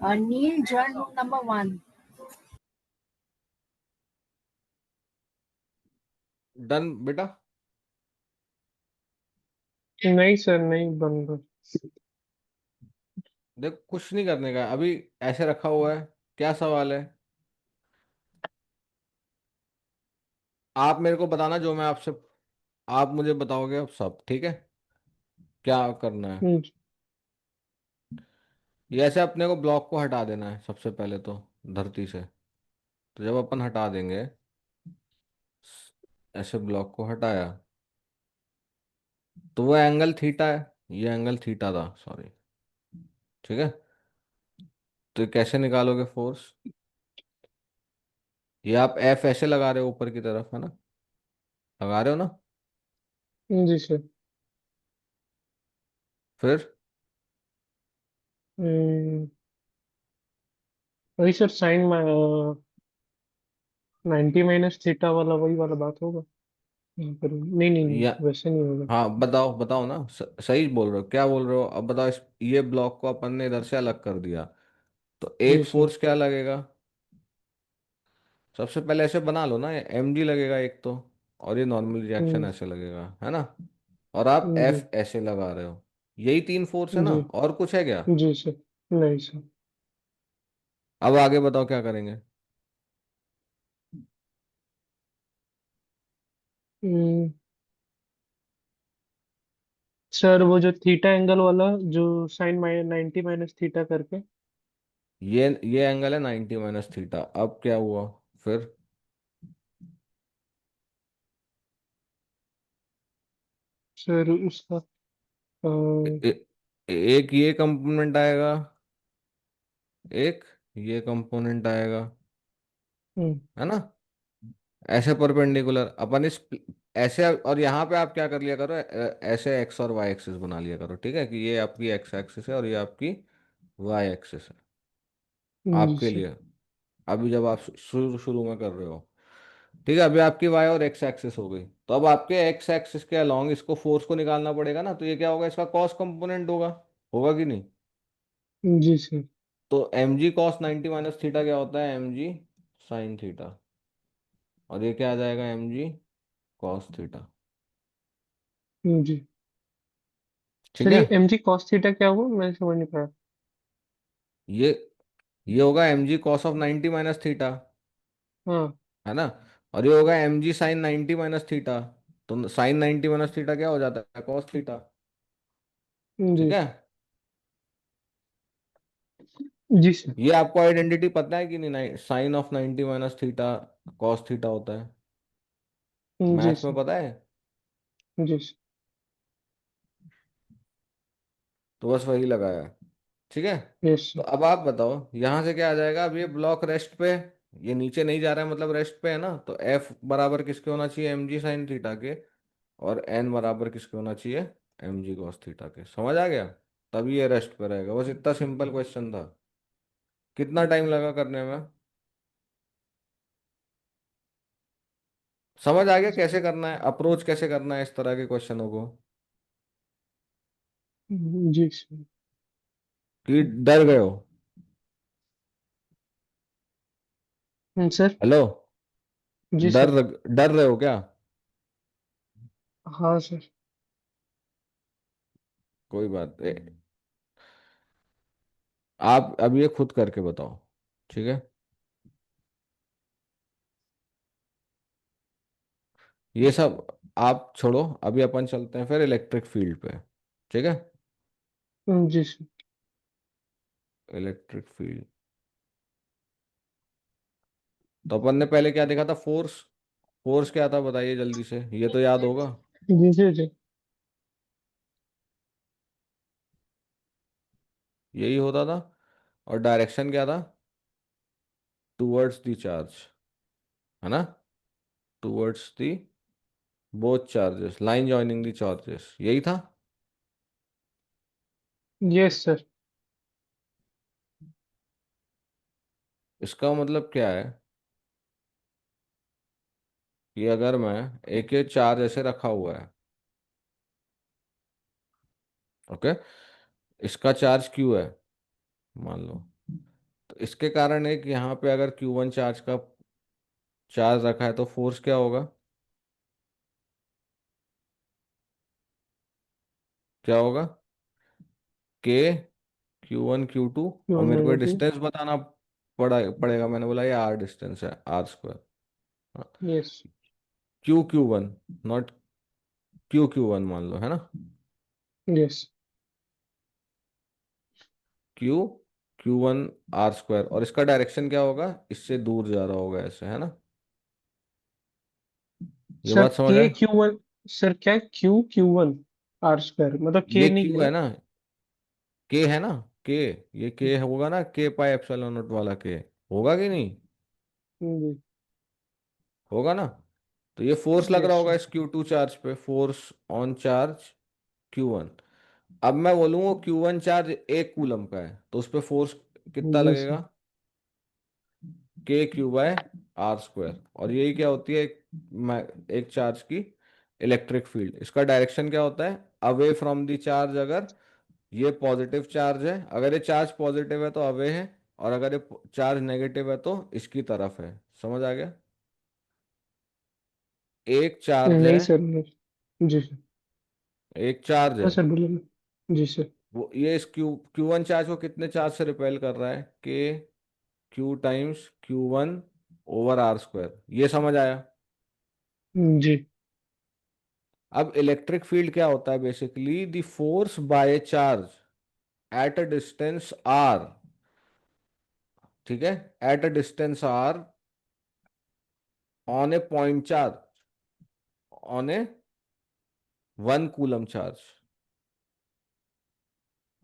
Neil joined room number 1. Done बेटा। नहीं सर, नहीं बन रहा। देख कुछ नहीं करने का अभी, ऐसे रखा हुआ है। क्या सवाल है? आप मेरे को बताना जो मैं आपसे, आप मुझे बताओगे अब सब, ठीक है? क्या करना है? हम्म, ये ऐसे अपने को ब्लॉक को हटा देना है सबसे पहले तो, धरती से। तो जब अपन हटा देंगे, ऐसे ब्लॉक को हटाया, तो वो एंगल थीटा है। ये एंगल थीटा था, सॉरी। ठीक है। तो ये कैसे निकालोगे फोर्स? ये आप एफ ऐसे लगा रहे हो ऊपर की तरफ, है ना? लगा रहे हो ना? जी सर। फिर हम्म, वही सर, साइन 90 - थीटा वाला, वही वाला बात होगा यहाँ पर। नहीं नहीं नहीं, या, वैसे नहीं होगा। हाँ बताओ बताओ ना, सही बोल रहे हो, क्या बोल रहे हो अब बताओ। ये ब्लॉक को अपन ने इधर से अलग कर दिया, तो जी एक सर। फोर्स क्या लगेगा? सबसे पहले ऐसे बना लो ना, एम जी लगेगा एक तो, और ये नॉर्मल रिएक्शन हम्म, ऐसे लगेगा, है ना? और आप जी। एफ ऐसे लगा रहे हो। यही तीन फोर्स है ना, जी। और कुछ है क्या? जी सर। नहीं सर। अब आगे बताओ क्या करेंगे। हम्म, सर वो जो थीटा एंगल वाला, जो साइन 90 - थीटा करके। ये एंगल है 90 - थीटा। अब क्या हुआ फिर? सर उसका ए, ए, एक ये कंपोनेंट आएगा, एक ये कंपोनेंट आएगा, हम्म, है ना? ऐसे परपेंडिकुलर अपन इस, ऐसे, और यहाँ पे आप क्या कर लिया करो, ऐसे एक्स और वाई एक्सिस बना लिया करो, ठीक है? कि ये आपकी एक्स एक्सिस है और ये आपकी वाई एक्सिस है, जी आपके सर। लिए। अभी जब आप शुरू शुरू में कर रहे हो, ठीक है, अभी आपकी वाई और एक्स एक्सिस हो गई, तो अब आपके एक्स एक्सिस के अलोंग इसको फोर्स को निकालना पड़ेगा ना, तो ये क्या होगा, इसका कॉस कंपोनेंट होगा। होगा कि नहीं? जी सर। तो एम जी कॉस 90 - थीटा क्या होता है? M G sine theta. और ये क्या आ जाएगा? M G cos theta. जी ठीक सर, है। ये एम जी कॉस थीटा क्या हुआ, मैं समझ नहीं पाया। ये ये होगा M G cos of 90 - theta, हाँ। है ना? और ये होगा एम जी साइन 90 - थीटा। तो साइन 90 - थीटा क्या हो जाता है? Cos theta. ठीक जी। है। जी सर। ये आपको आइडेंटिटी पता है कि नहीं? Sine of 90 - theta cos theta होता है। जी मैथ्स में सर। पता है। जी सर। तो बस वही लगाया है। ठीक है। यस तो सर। अब आप बताओ यहाँ से क्या आ जाएगा? अब ये ब्लॉक रेस्ट पे, ये नीचे नहीं जा रहा है, मतलब रेस्ट पे है ना, तो एफ बराबर किसके होना चाहिए? एम जी साइन थीटा के। और एन बराबर किसके होना चाहिए? एम जी कॉस थीटा के। समझ आ गया? तभी ये रेस्ट पे रहेगा। बस इतना सिंपल क्वेश्चन था। कितना टाइम लगा करने में? समझ आ गया कैसे करना है, अप्रोच कैसे करना है इस तरह के क्वेश्चनों को? जी सर। कि डर गए हो? सर। हेलो। जी डर सर। डर रहे हो क्या? हाँ सर। कोई बात नहीं। आप अब ये खुद करके बताओ, ठीक है? ये सब आप छोड़ो, अभी अपन चलते हैं फिर इलेक्ट्रिक फील्ड पे। ठीक है। जी सर। इलेक्ट्रिक फील्ड, तो अपन ने पहले क्या देखा था? फोर्स। फोर्स क्या था बताइए जल्दी से, ये तो याद होगा। जी सर। जी। यही होता था। और डायरेक्शन क्या था? टूवर्ड्स द चार्ज, है ना? Towards the both charges, line joining the charges, यही था। Yes sir. इसका मतलब क्या है? कि अगर मैं, एक ये चार्ज ऐसे रखा हुआ है, ओके, इसका चार्ज क्यू है, मान लो, इसके कारण है कि यहाँ पे अगर Q1 चार्ज का चार्ज रखा है तो फोर्स क्या होगा, क्या होगा, के Q1 Q2, और मेरे को Q1 डिस्टेंस बताना पड़ेगा, मैंने बोला ये आर डिस्टेंस है, R²। Yes Q1, not Q1 मान लो, है ना, यस क्यू Q1 R², और इसका डायरेक्शन क्या होगा, इससे दूर जा रहा होगा ऐसे, है ना, ये सर बात समझ के आए। Q1 सर क्या है Q1 R² मतलब के ये नहीं क्यू लिया। है ना, के है ना, के, ये के होगा ना, K πε0 वाला के, होगा कि नहीं, होगा ना। तो ये फोर्स लग रहा यस होगा इस Q2 चार्ज पे, फोर्स ऑन चार्ज Q1। अब मैं बोलूँगा Q1 चार्ज 1 कूलम का है, तो उस पर फोर्स कितना यस लगेगा, K Q/R²। और यही क्या होती है एक चार्ज की इलेक्ट्रिक फील्ड। इसका डायरेक्शन क्या होता है, अवे फ्रॉम द चार्ज। अगर ये पॉजिटिव चार्ज है, अगर ये चार्ज पॉजिटिव है तो अवे है, और अगर ये चार्ज नेगेटिव है तो इसकी तरफ है। समझ आ गया, एक चार्ज है, नहीं सर नहीं जी सर। एक चार्ज हाँ है, सर बोलिए ना जी सर। वो ये इस Q1 चार्ज को कितने चार्ज से रिपेल कर रहा है, के Q×Q1/R²। ये समझ आया। जी अब इलेक्ट्रिक फील्ड क्या होता है, basically the force by charge at a distance R, ठीक है, at a distance R on A point charge, on A 1 coulomb charge.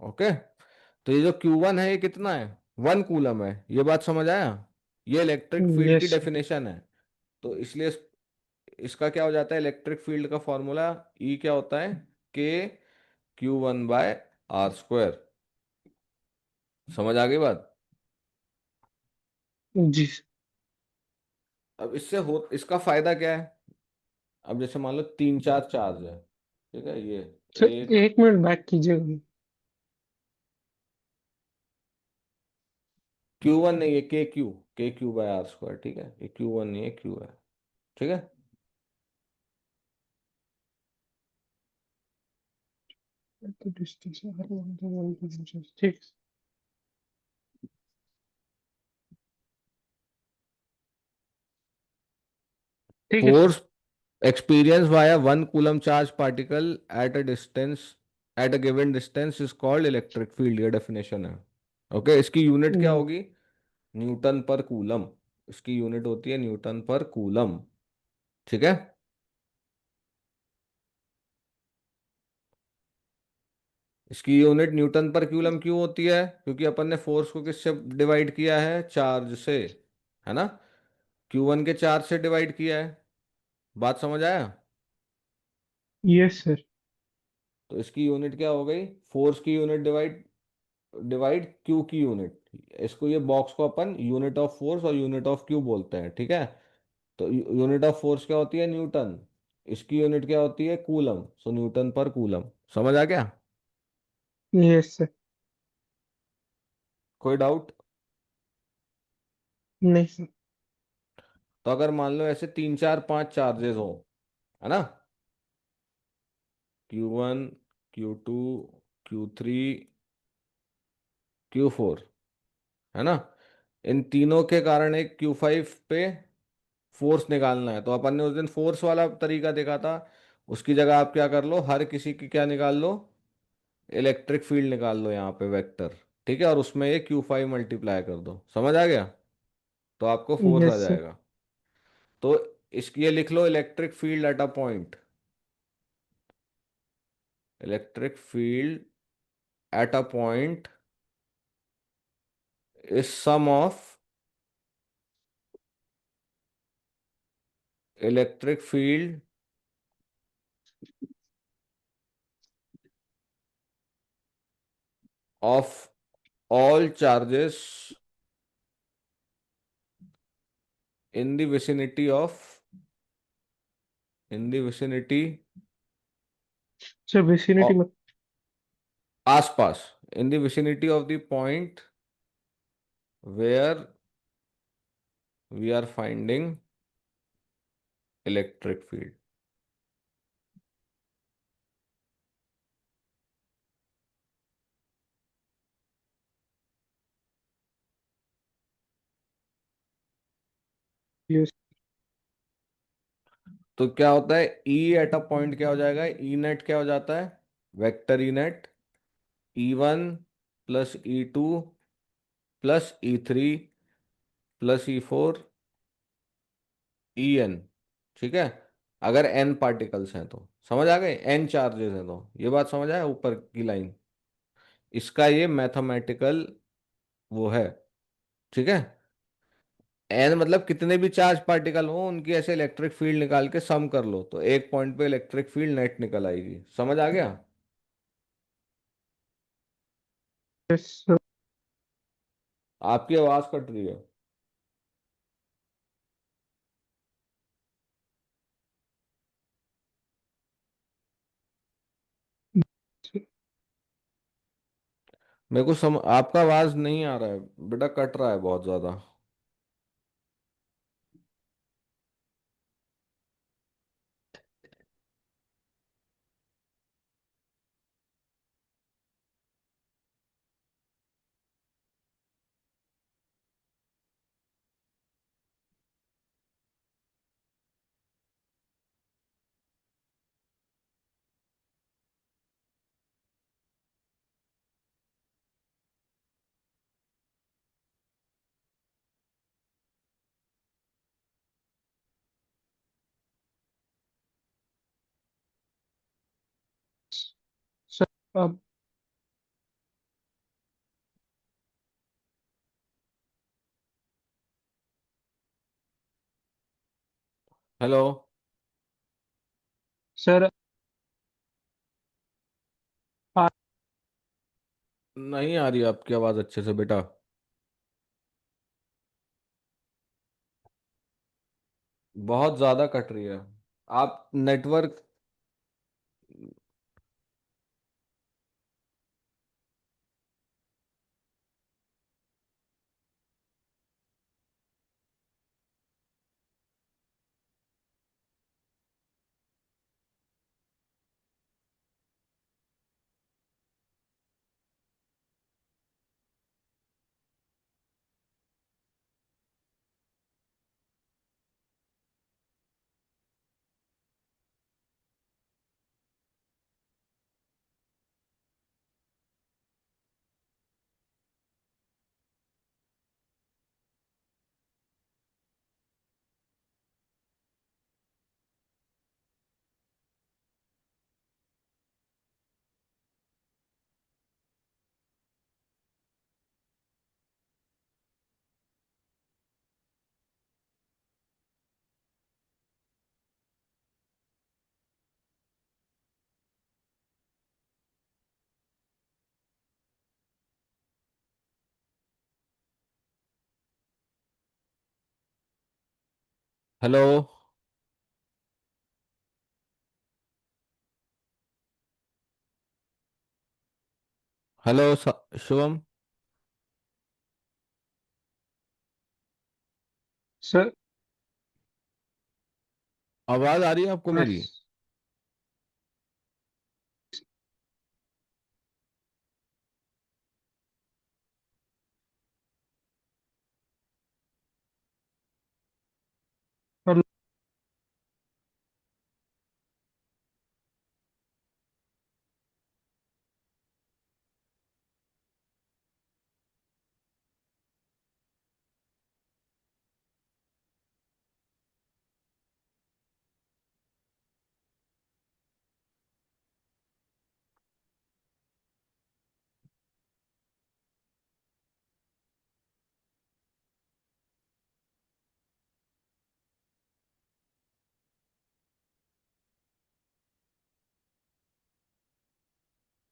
Okay, तो ये जो Q1 है ये कितना है, 1 कूलम है, ये बात समझ आया। ये इलेक्ट्रिक फील्ड की यस डेफिनेशन है। तो इसलिए इसका क्या हो जाता है, इलेक्ट्रिक फील्ड का फॉर्मूला E क्या होता है, के Q1/R²। समझ आ गई बात। जी अब इसका फायदा क्या है, अब जैसे मान लो 3 4 चार्ज है, ठीक है, ये सर एक, एक मिनट बैक कीजिएगा। Q1 नहीं, ये के Q/R², ठीक है, ये Q1 नहीं है, Q है, ठीक है। तो डिस्टेंस ठीक ठीक है sir. Force experienced by a 1 coulomb charge particle at a distance, at a given distance is called electric field, ये डेफिनेशन है। ओके, इसकी यूनिट क्या हम्म, होगी, न्यूटन पर कूलम। इसकी यूनिट होती है न्यूटन पर कूलम, ठीक है। इसकी यूनिट न्यूटन पर कूलम क्यों होती है, क्योंकि अपन ने फोर्स को किससे डिवाइड किया है, चार्ज से, है ना, Q1 के चार्ज से डिवाइड किया है। बात समझ आया। Yes sir. तो इसकी यूनिट क्या हो गई, फोर्स की यूनिट डिवाइड डिवाइड क्यू की यूनिट। इसको, ये बॉक्स को अपन यूनिट ऑफ फोर्स और यूनिट ऑफ क्यू बोलते हैं, ठीक है। तो यूनिट ऑफ फोर्स क्या होती है, न्यूटन। इसकी यूनिट क्या होती है, कूलम। सो न्यूटन पर कूलम। समझ आ गया, यस सर। कोई डाउट। नहीं सर। तो अगर मान लो ऐसे 3 4 5 चार्जेस हो, है ना, Q1 Q2 Q3 Q4, है ना, इन तीनों के कारण एक Q5 पे फोर्स निकालना है, तो अपन ने उस दिन फोर्स वाला तरीका देखा था। उसकी जगह आप क्या कर लो, हर किसी की क्या निकाल लो, इलेक्ट्रिक फील्ड निकाल लो यहाँ पे, वेक्टर, ठीक है, और उसमें ये Q5 मल्टीप्लाई कर दो। समझ आ गया, तो आपको फोर्स आ यस सर। जाएगा। तो इसकी ये लिख लो, electric field at a point, electric field at a point is sum of electric field of all charges in the vicinity of, in the vicinity sir vicinity of, में आसपास, in the vicinity of the point where we are finding electric field. yes, तो क्या होता है, ई eight a point क्या हो जाएगा, E net क्या हो जाता है, vector E net, E1 plus E2 plus E3 plus E4 EN। ठीक है, अगर n पार्टिकल्स हैं तो, समझ आ गए, n चार्जेस हैं तो, ये बात समझ आया ऊपर की लाइन, इसका ये मैथमेटिकल वो है। ठीक है, n मतलब कितने भी चार्ज पार्टिकल हो उनकी ऐसे इलेक्ट्रिक फील्ड निकाल के सम कर लो तो एक पॉइंट पे इलेक्ट्रिक फील्ड नेट निकल आएगी। समझ आ गया? yes, आपकी आवाज कट रही है। मेरे को आपका आवाज नहीं आ रहा है बेटा, कट रहा है बहुत ज्यादा। सर अब हेलो। सर आ, नहीं आ रही आपकी आवाज अच्छे से बेटा, बहुत ज्यादा कट रही है। आप network. Hello. Hello Shubham. Sir आवाज आ रही है आपको मेरी? मैं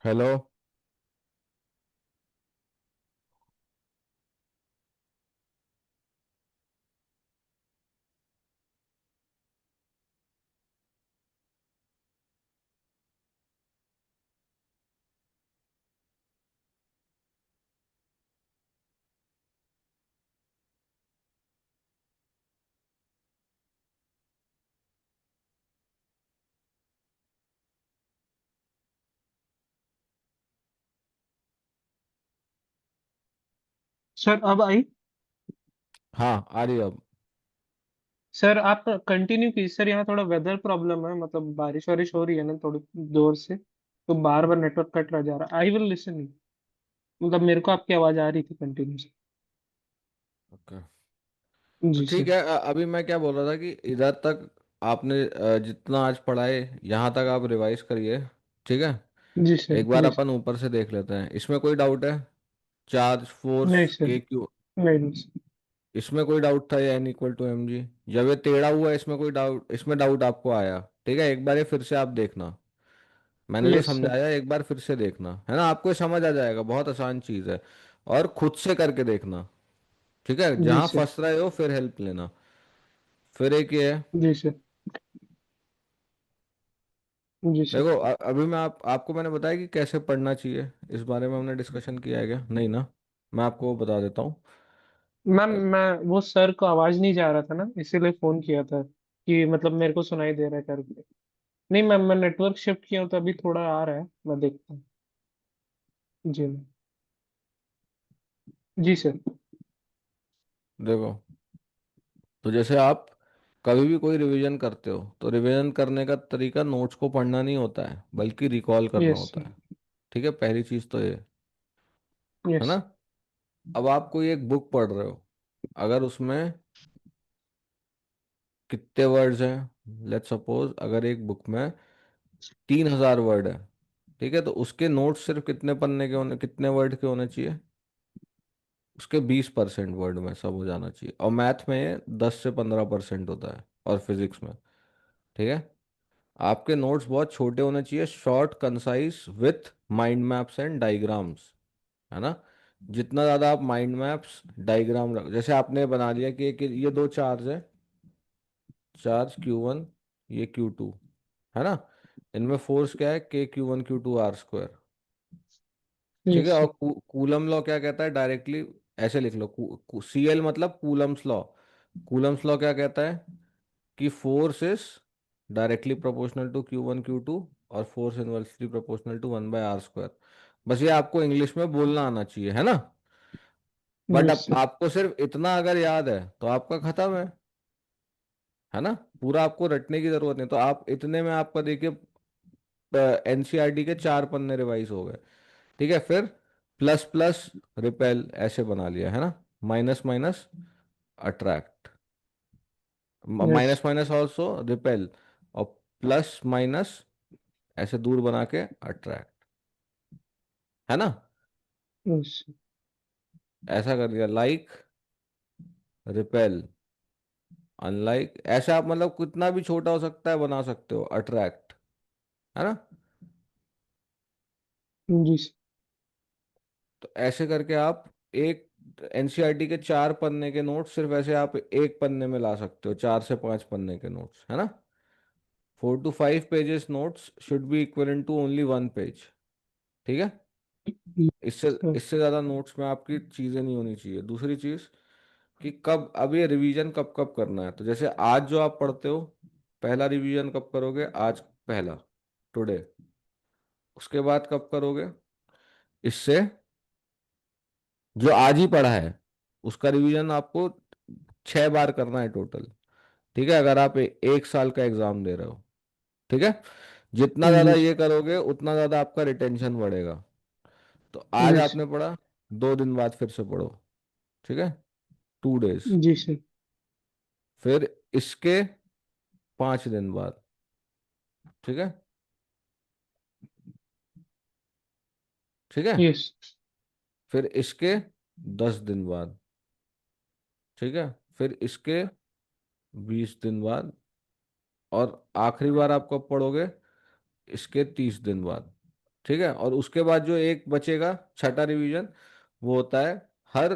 हेलो। सर अब आई? हाँ आ रही है अब। सर आप कंटिन्यू कीजिए सर, यहाँ थोड़ा वेदर प्रॉब्लम है, मतलब बारिश वारिश हो रही है ना थोड़ी जोर से, तो बार बार नेटवर्क कट रह जा रहा है। आई विल लिसन, मतलब मेरे को आपकी आवाज आ रही थी कंटिन्यू। ओके। तो जी ठीक सर। है, अभी मैं क्या बोल रहा था कि इधर तक आपने जितना आज पढ़ा है यहाँ तक आप रिवाइज करिए। ठीक है। जी सर। एक बार जी सर। अपन ऊपर से देख लेते हैं, इसमें कोई डाउट है? चार्ज, फोर्स, नहीं सर। के क्यू, नहीं नहीं सर। इसमें कोई डाउट था? या N equal to M G, जब ये टेढ़ा हुआ है इसमें कोई डाउट, इसमें डाउट आपको आया? ठीक है, एक बार ये फिर से आप देखना, मैंने जो यस सर। समझाया एक बार फिर से देखना, है ना, आपको ये समझ आ जाएगा, बहुत आसान चीज़ है। और खुद से करके देखना। ठीक है, जी जहां सर। फंस रहे हो फिर हेल्प लेना। फिर एक ये है, जी सर। जी सर। देखो अभी मैं आपको मैंने बताया कि कैसे पढ़ना चाहिए, इस बारे में हमने डिस्कशन किया है क्या? नहीं ना? मैं आपको वो बता देता हूँ। मैम अ, मैं वो सर को आवाज नहीं जा रहा था ना, इसीलिए फोन किया था कि मतलब मेरे को सुनाई दे रहा है करके। नहीं मैम, मैं नेटवर्क शिफ्ट किया हूँ तो अभी थोड़ा आ रहा है, मैं देखता हूँ। जी मैम। जी सर। देखो, तो जैसे आप कभी भी कोई रिवीजन करते हो तो रिवीजन करने का तरीका नोट्स को पढ़ना नहीं होता है, बल्कि रिकॉल करना यस होता सर। है। ठीक है, पहली चीज तो ये है यस। ना। अब आप कोई एक बुक पढ़ रहे हो, अगर उसमें कितने वर्ड्स हैं, लेट्स सपोज अगर एक बुक में 3,000 वर्ड है, ठीक है, तो उसके नोट्स सिर्फ कितने पन्ने के होने, कितने वर्ड के होने चाहिए? उसके 20% वर्ड में सब हो जाना चाहिए। और मैथ में ये 10 से 15% होता है, और फिजिक्स में। ठीक है, आपके नोट्स बहुत छोटे होने चाहिए, short, concise, with mind maps and diagrams, है ना। जितना ज़्यादा आप माइंड मैप्स, डायग्राम रख, जैसे आपने बना लिया कि ये दो चार्ज है, चार्ज Q1, ये Q2, है ना, इनमें फोर्स क्या है, K Q1 Q2 R²। ठीक है, यस और सर। कूलम लॉ क्या कहता है डायरेक्टली? ऐसे लिख लो, CL मतलब कूलम्स लॉ। कूलम्स लॉ क्या कहता है कि force is directly proportional to Q1 Q2, और force inversely proportional to 1/R²। बस ये आपको इंग्लिश में बोलना आना चाहिए, है ना। बट यस अब सर। आपको सिर्फ इतना अगर याद है तो आपका खत्म है ना, पूरा आपको रटने की जरूरत नहीं। तो आप इतने में आपका देखिए NCERT के 4 पन्ने रिवाइज हो गए। ठीक है, फिर प्लस प्लस रिपेल ऐसे बना लिया, है ना, minus minus attract, yes. Minus minus also repel, और प्लस माइनस ऐसे दूर बना के अट्रैक्ट, है ना। यस। ऐसा कर दिया, लाइक, रिपेल, अनलाइक, ऐसे आप मतलब कितना भी छोटा हो सकता है बना सकते हो, अट्रैक्ट, है ना। जी सर। तो ऐसे करके आप एक NCERT के 4 पन्ने के नोट्स सिर्फ ऐसे आप एक पन्ने में ला सकते हो, 4 से 5 पन्ने के नोट्स, है ना। 4 to 5 pages notes should be equal to only 1 page. ठीक है, इससे सर। इससे ज्यादा नोट्स में आपकी चीजें नहीं होनी चाहिए। दूसरी चीज कि कब, अब ये रिवीजन कब कब करना है, तो जैसे आज जो आप पढ़ते हो, पहला रिवीजन कब करोगे? आज, पहला, टुडे। उसके बाद कब करोगे? इससे जो आज ही पढ़ा है उसका रिवीजन आपको 6 बार करना है टोटल। ठीक है, अगर आप एक साल का एग्जाम दे रहे हो। ठीक है, जितना ज्यादा जी ये सर। करोगे उतना ज्यादा आपका रिटेंशन बढ़ेगा। तो आज जी सर। आपने पढ़ा, 2 दिन बाद फिर से पढ़ो। ठीक है, 2 days। जी सर। फिर इसके 5 दिन बाद। ठीक है। ठीक है, यस। फिर इसके 10 दिन बाद। ठीक है, फिर इसके 20 दिन बाद। और आखिरी बार आप कब पढ़ोगे? इसके 30 दिन बाद। ठीक है, और उसके बाद जो एक बचेगा छठा रिवीजन, वो होता है हर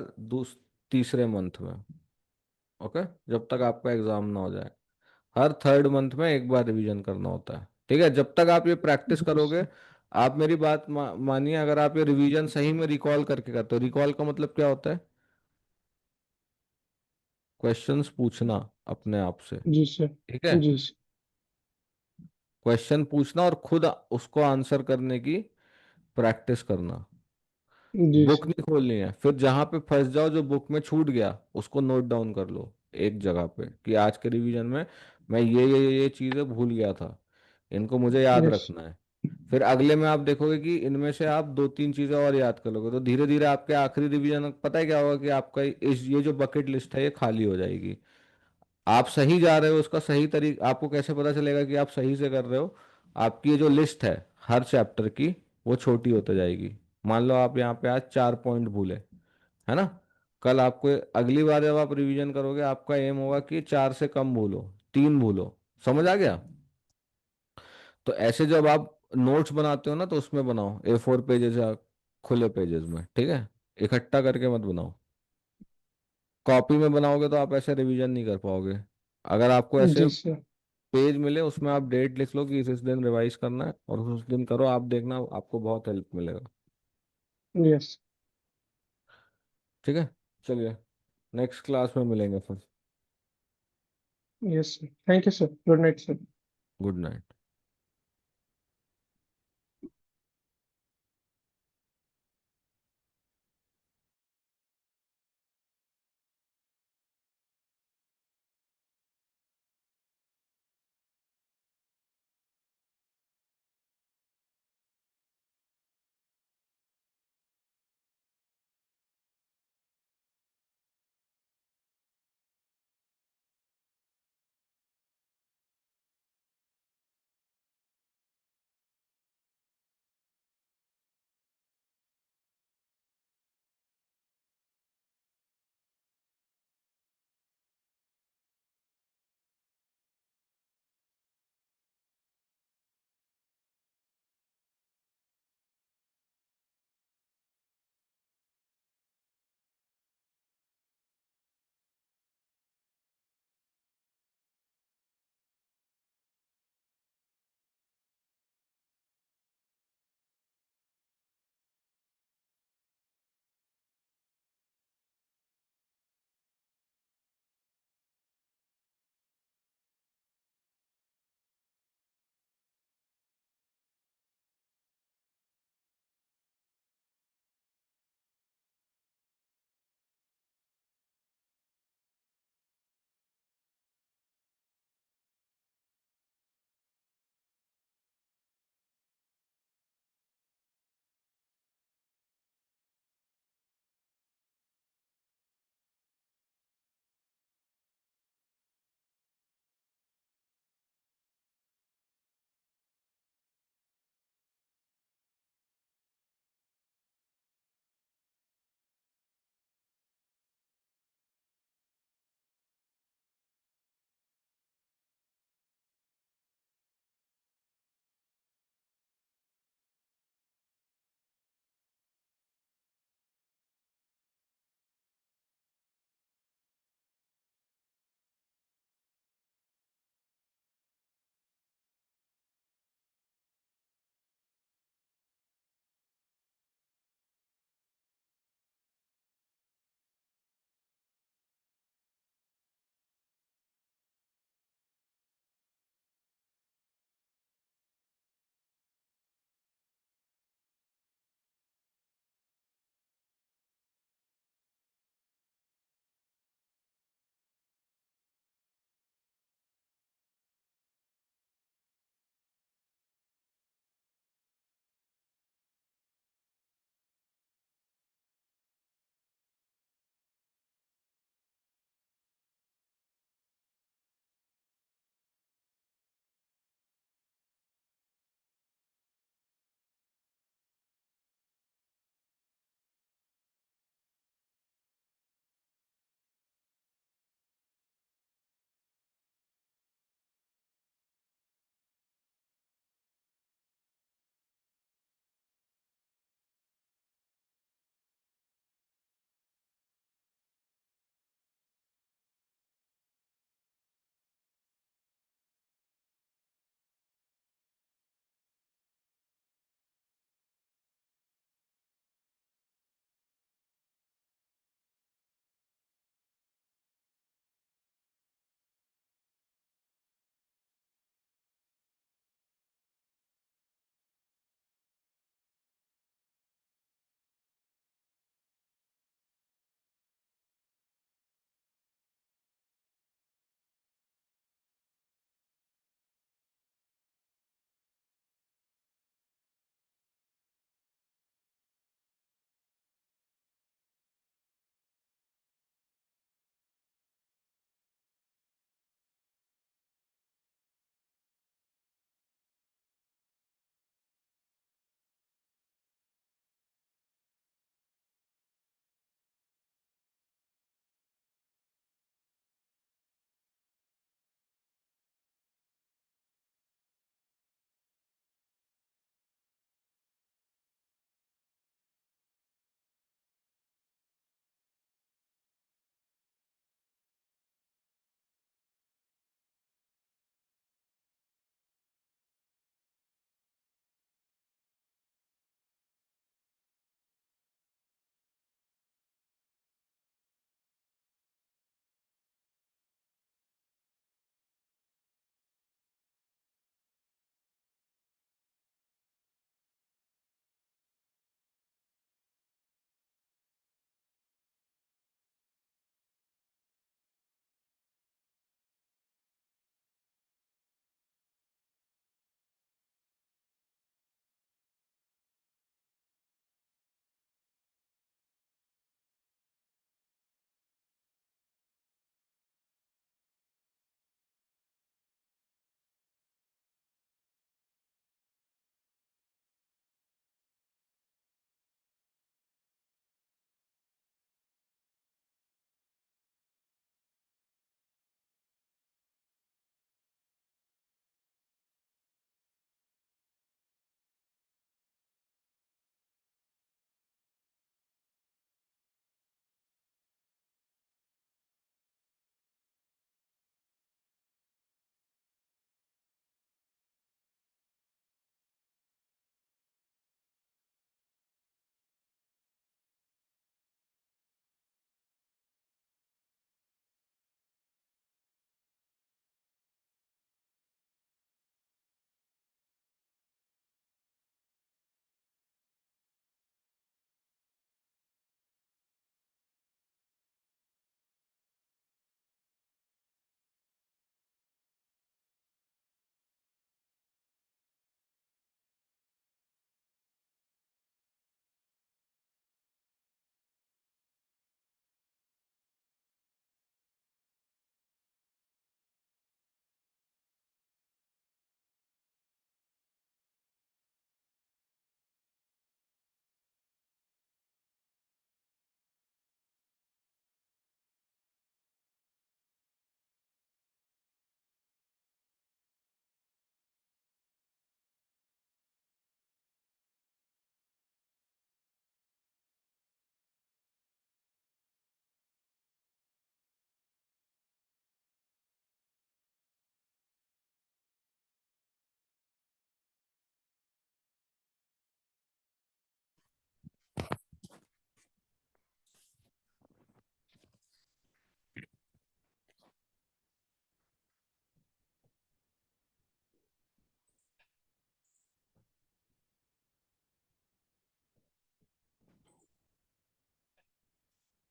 तीसरे मंथ में। ओके, जब तक आपका एग्जाम ना हो जाए, हर थर्ड मंथ में एक बार रिवीजन करना होता है। ठीक है, जब तक आप ये प्रैक्टिस करोगे, आप मेरी बात मानिए, अगर आप ये रिवीजन सही में रिकॉल करके करते हो, रिकॉल का मतलब क्या होता है? क्वेश्चंस पूछना अपने आप से। जी सर। ठीक है, जी सर। क्वेश्चन पूछना और खुद उसको आंसर करने की प्रैक्टिस करना। जी बुक सर। नहीं खोलनी है। फिर जहां पे फंस जाओ, जो बुक में छूट गया, उसको नोट डाउन कर लो एक जगह पे कि आज के रिवीजन में मैं ये चीजें भूल गया था, इनको मुझे याद यस। रखना है। फिर अगले में आप देखोगे कि इनमें से आप दो तीन चीजें और याद कर लोगे, तो धीरे धीरे आपके आखिरी रिवीजन पता है क्या होगा कि आपका इस ये जो बकेट लिस्ट है ये खाली हो जाएगी। आप सही जा रहे हो, उसका सही तरीका आपको कैसे पता चलेगा कि आप सही से कर रहे हो? आपकी ये जो लिस्ट है हर चैप्टर की, वो छोटी होते जाएगी। मान लो आप यहाँ पे आज 4 पॉइंट भूले, है ना? कल आपको अगली बार जब आप रिवीजन करोगे, आपका एम होगा कि 4 से कम भूलो, 3 भूलो। समझ आ गया? तो ऐसे जब आप नोट्स बनाते हो ना, तो उसमें बनाओ A4 पेजेस या खुले पेजेस में, ठीक है? इकट्ठा करके मत बनाओ। कॉपी में बनाओगे तो आप ऐसे रिवीजन नहीं कर पाओगे। अगर आपको ऐसे जी सर। पेज मिले, उसमें आप डेट लिख लो कि इस दिन रिवाइज करना है, और उस दिन करो, आप देखना आपको बहुत हेल्प मिलेगा। यस। ठीक है, चलिए, नेक्स्ट क्लास में मिलेंगे फिर। Yes sir, thank you sir, good night sir. Good night.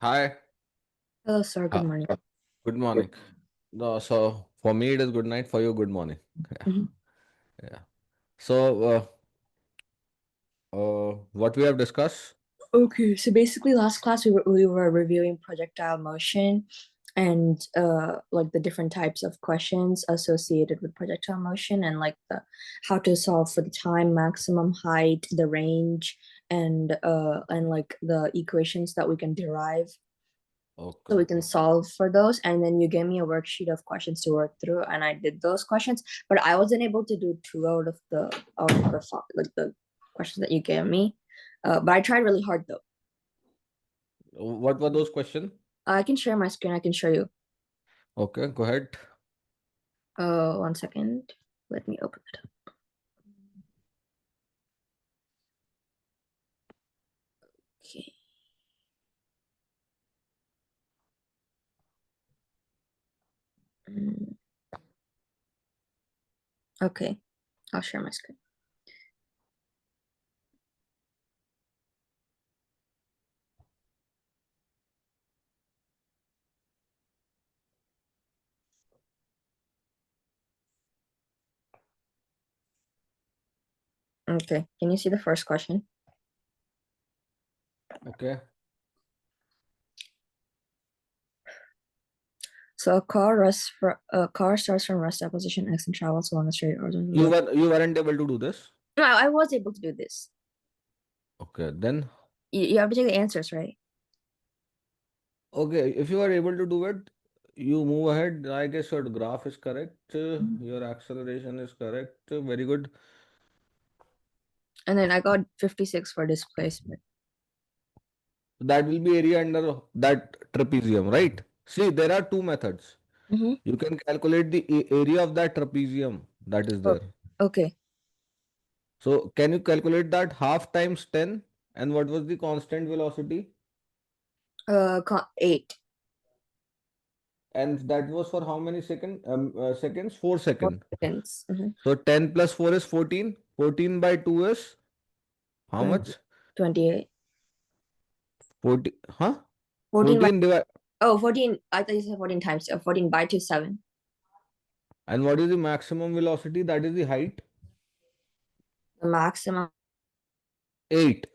Hi. Hello, sir. Good Ah, morning. good morning. No, so for me it is good night. For you, good morning. Yeah. Mhm. Yeah. So, what we have discussed? Okay, so basically last class we were reviewing projectile motion and like the different types of questions associated with projectile motion and like the how to solve for the time, maximum height, the range, and like the equations that we can derive Okay. so we can solve for those. And then you gave me a worksheet of questions to work through and I did those questions, but I wasn't able to do two out of the like the questions that you gave me. But I tried really hard though. What were those questions? I can share my screen. I can show you. Okay, go ahead. 1 second. Let me open it up. Okay. Mm, okay, I'll share my screen. Okay, can you see the first question? Okay. So a car starts from rest at position X and travels along a straight horizontal You line. weren't able to do this? No, I was able to do this. Okay, then You have to take the answers, right? okay, if you are able to do it, you move ahead. I guess your graph is correct. Your acceleration is correct. Very good. And then I got 56 for displacement. That will be area under that trapezium, right? See, there are two methods. Mm-hmm. You can calculate the area of that trapezium that is Oh, there. okay. So can you calculate that half times 10? And what was the constant velocity? 8 And that was for how many seconds? 4 seconds. seconds. Mm-hmm. So 10 plus 4 is 14. 14 by 2 is how 20, much? 28. 40, huh? 14 by 14 divided. 14. I thought you said 14 times. 14 by 2, 7. And what is the maximum velocity? That is the height. The maximum. 8.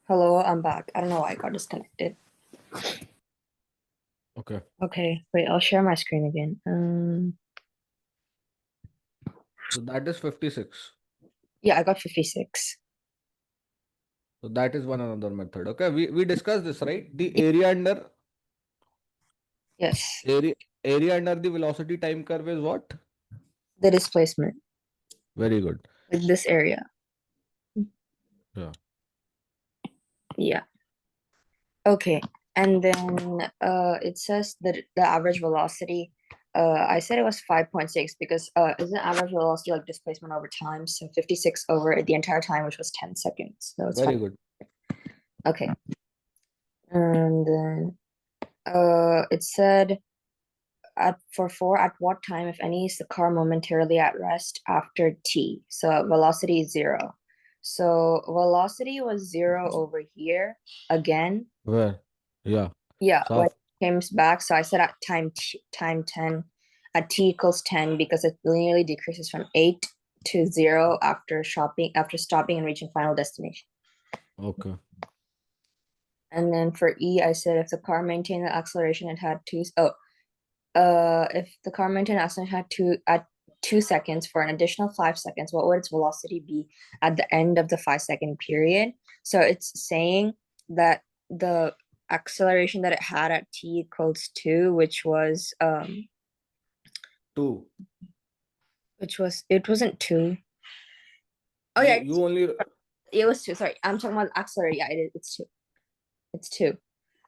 Hello, I'm back. I don't know why I got disconnected. Okay. Okay, wait, I'll share my screen again. So that is 56. Yeah, I got 56. So that is one another method. Okay. We discussed this, right? The area under Yes, area under the velocity time curve is what? the displacement Very good. with this area. Yeah. Yeah. Okay, and then it says that the average velocity. I said it was 5.6 because isn't average velocity like displacement over time? So 56 over the entire time, which was 10 seconds. So it's Very 5. good. Okay, and then it said at what time, if any, is the car momentarily at rest after t? So velocity is 0. So velocity was 0 over here again. Where? Yeah. Yeah, when साफ. it comes back, so I said at time 10, at t equals 10 because it linearly decreases from 8 to 0 after stopping and reaching final destination. Okay. And then for E, I said if the car maintained the acceleration it had if the car maintained acceleration at 2 seconds for an additional 5 seconds, what would its velocity be at the end of the 5-second period? So it's saying that the acceleration that it had at t equals 2, which was 2. it wasn't 2. Oh yeah, You only. it was 2. Sorry, I'm talking about accelerator. Yeah, it's 2. It's 2.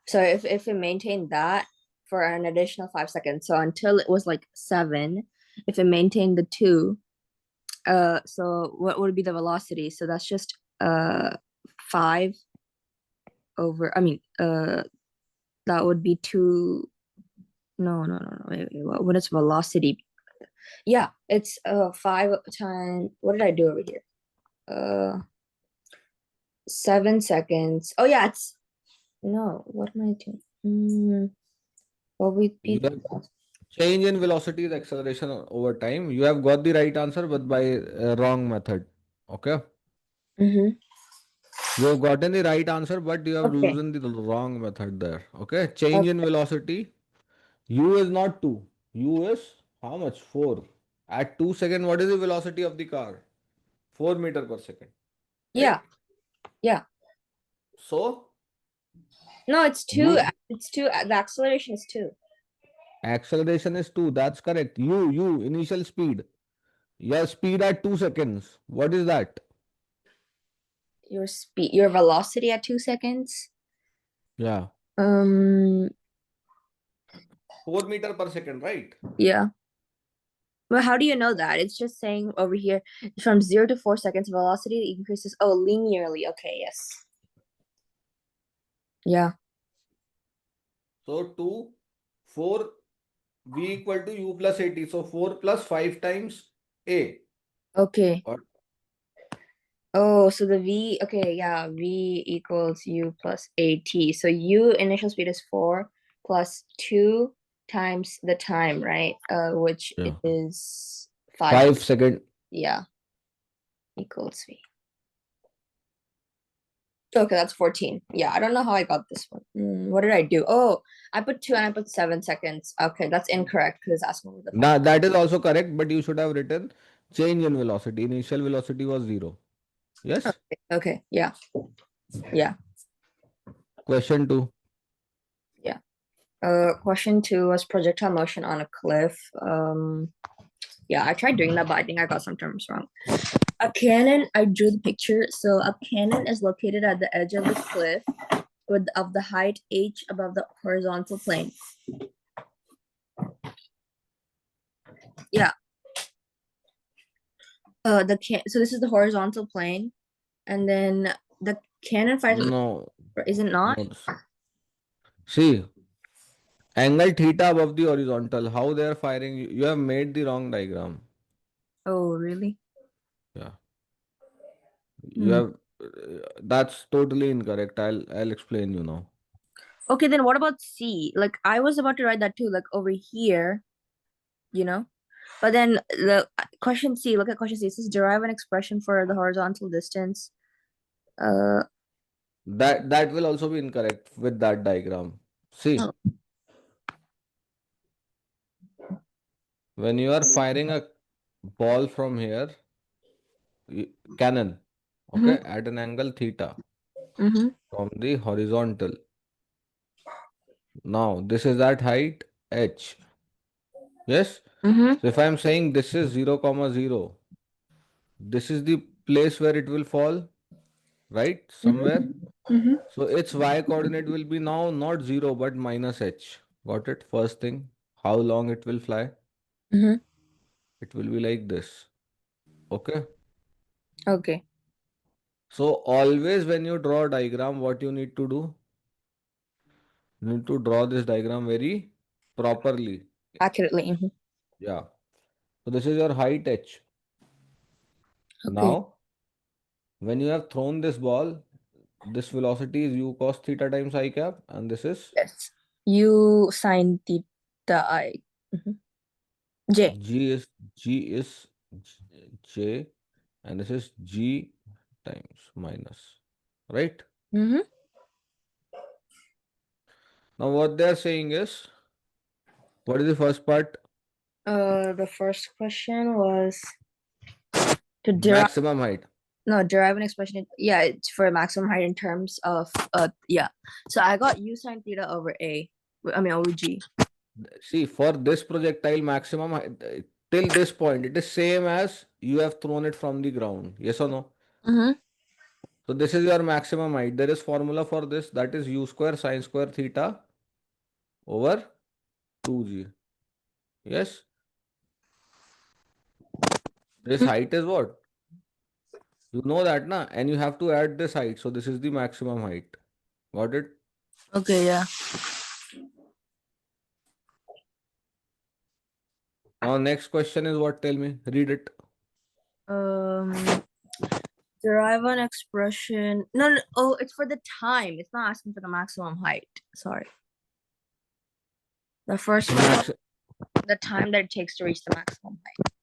So if it maintained that for an additional 5 seconds, so until it was like 7, if it maintained the 2, so what would be the velocity? So that's just 5 over, I mean, that would be 2. No, wait, what would its velocity be? Yeah, it's 5 times, what did I do over here? 7 seconds. Oh yeah, it's, no, what am I doing? What would You be, have change in velocity is acceleration over time. You have got the right answer, but by a wrong method. Okay. mm-hmm. You have gotten the right answer, but you have Okay. chosen the wrong method there. Okay. Change in Okay. velocity. U is not 2. U is how much? 4. At 2 seconds, what is the velocity of the car? 4 meter per second. Yeah, Right? yeah. So, No, it's 2. U It's 2. The acceleration is 2. acceleration is 2. That's correct. U, initial speed. Your speed at 2 seconds. What is that? Your velocity at 2 seconds. Yeah. Um, 4 meter per second, right? yeah. Well, how do you know that? It's just saying over here from 0 to 4 seconds, velocity increases. Oh, linearly. Okay, yes. Yeah. So 2, 4, V equal to U plus 80. So 4 plus 5 times A. Okay. Or Oh, so the V, okay, yeah, V equals U plus AT. So U initial speed is 4 plus 2 times the time, right? Which yeah, is 5. 5 second. Yeah, equals V. Okay, that's 14. Yeah, I don't know how I got this one. What did I do? Oh, I put 2 and I put 7 seconds. Okay, that's incorrect because it's asking me the Now that is also correct, but you should have written change in velocity. Initial velocity was 0. Yes? Okay, yeah, yeah, Question 2. yeah. Question 2 was projectile motion on a cliff. Yeah, I tried doing that, but I think I got some terms wrong. A cannon, I drew the picture. So a cannon is located at the edge of the cliff of the height h above the horizontal plane. Yeah. So this is the horizontal plane, and then the cannon fires. No, Is it not? no. See, angle theta above the horizontal. How they are firing? You have made the wrong diagram. Oh, really? Yeah. You have. That's totally incorrect. I'll explain you now. Okay, then what about C? Like I was about to write that too, like over here, you know? But then the question C, look at question C. It says derive an expression for the horizontal distance. That will also be incorrect with that diagram. See, Oh. when you are firing a ball from here, cannon, okay, at an angle theta from the horizontal. Now this is at height h. Yes. So if I am saying this is 0 comma 0, this is the place where it will fall, right? Somewhere. So its y coordinate will be now not 0 but minus h. Got it? First thing. How long it will fly? It will be like this. Okay. Okay. So always when you draw a diagram, what you need to do? You need to draw this diagram very properly. Accurately. Yeah. So this is your height h. Okay. Now, when you have thrown this ball, this velocity is u cos theta times I cap, and this is Yes. U sine theta I. Mhm. J. G is J, and this is G times minus, right? Mm-hmm. Now what they're saying is, what is the first part? The first question was to derive Maximum height. derive an expression. Yeah, it's for maximum height in terms of yeah. So I got U sine theta over A. I mean over G. See, for this projectile maximum height, till this point, it is same as you have thrown it from the ground. Yes or no? Mm-hmm. So this is your maximum height. There is formula for this, that is u square sine square theta over 2g. Yes. This height is what? You know that, na? And you have to add this height. So this is the maximum height. Got it? Okay, yeah. Now next question is what? Tell me. Read it. Derive an expression. No, oh, it's for the time. It's not asking for the maximum height. Sorry. The first one, Max the time that it takes to reach the maximum height.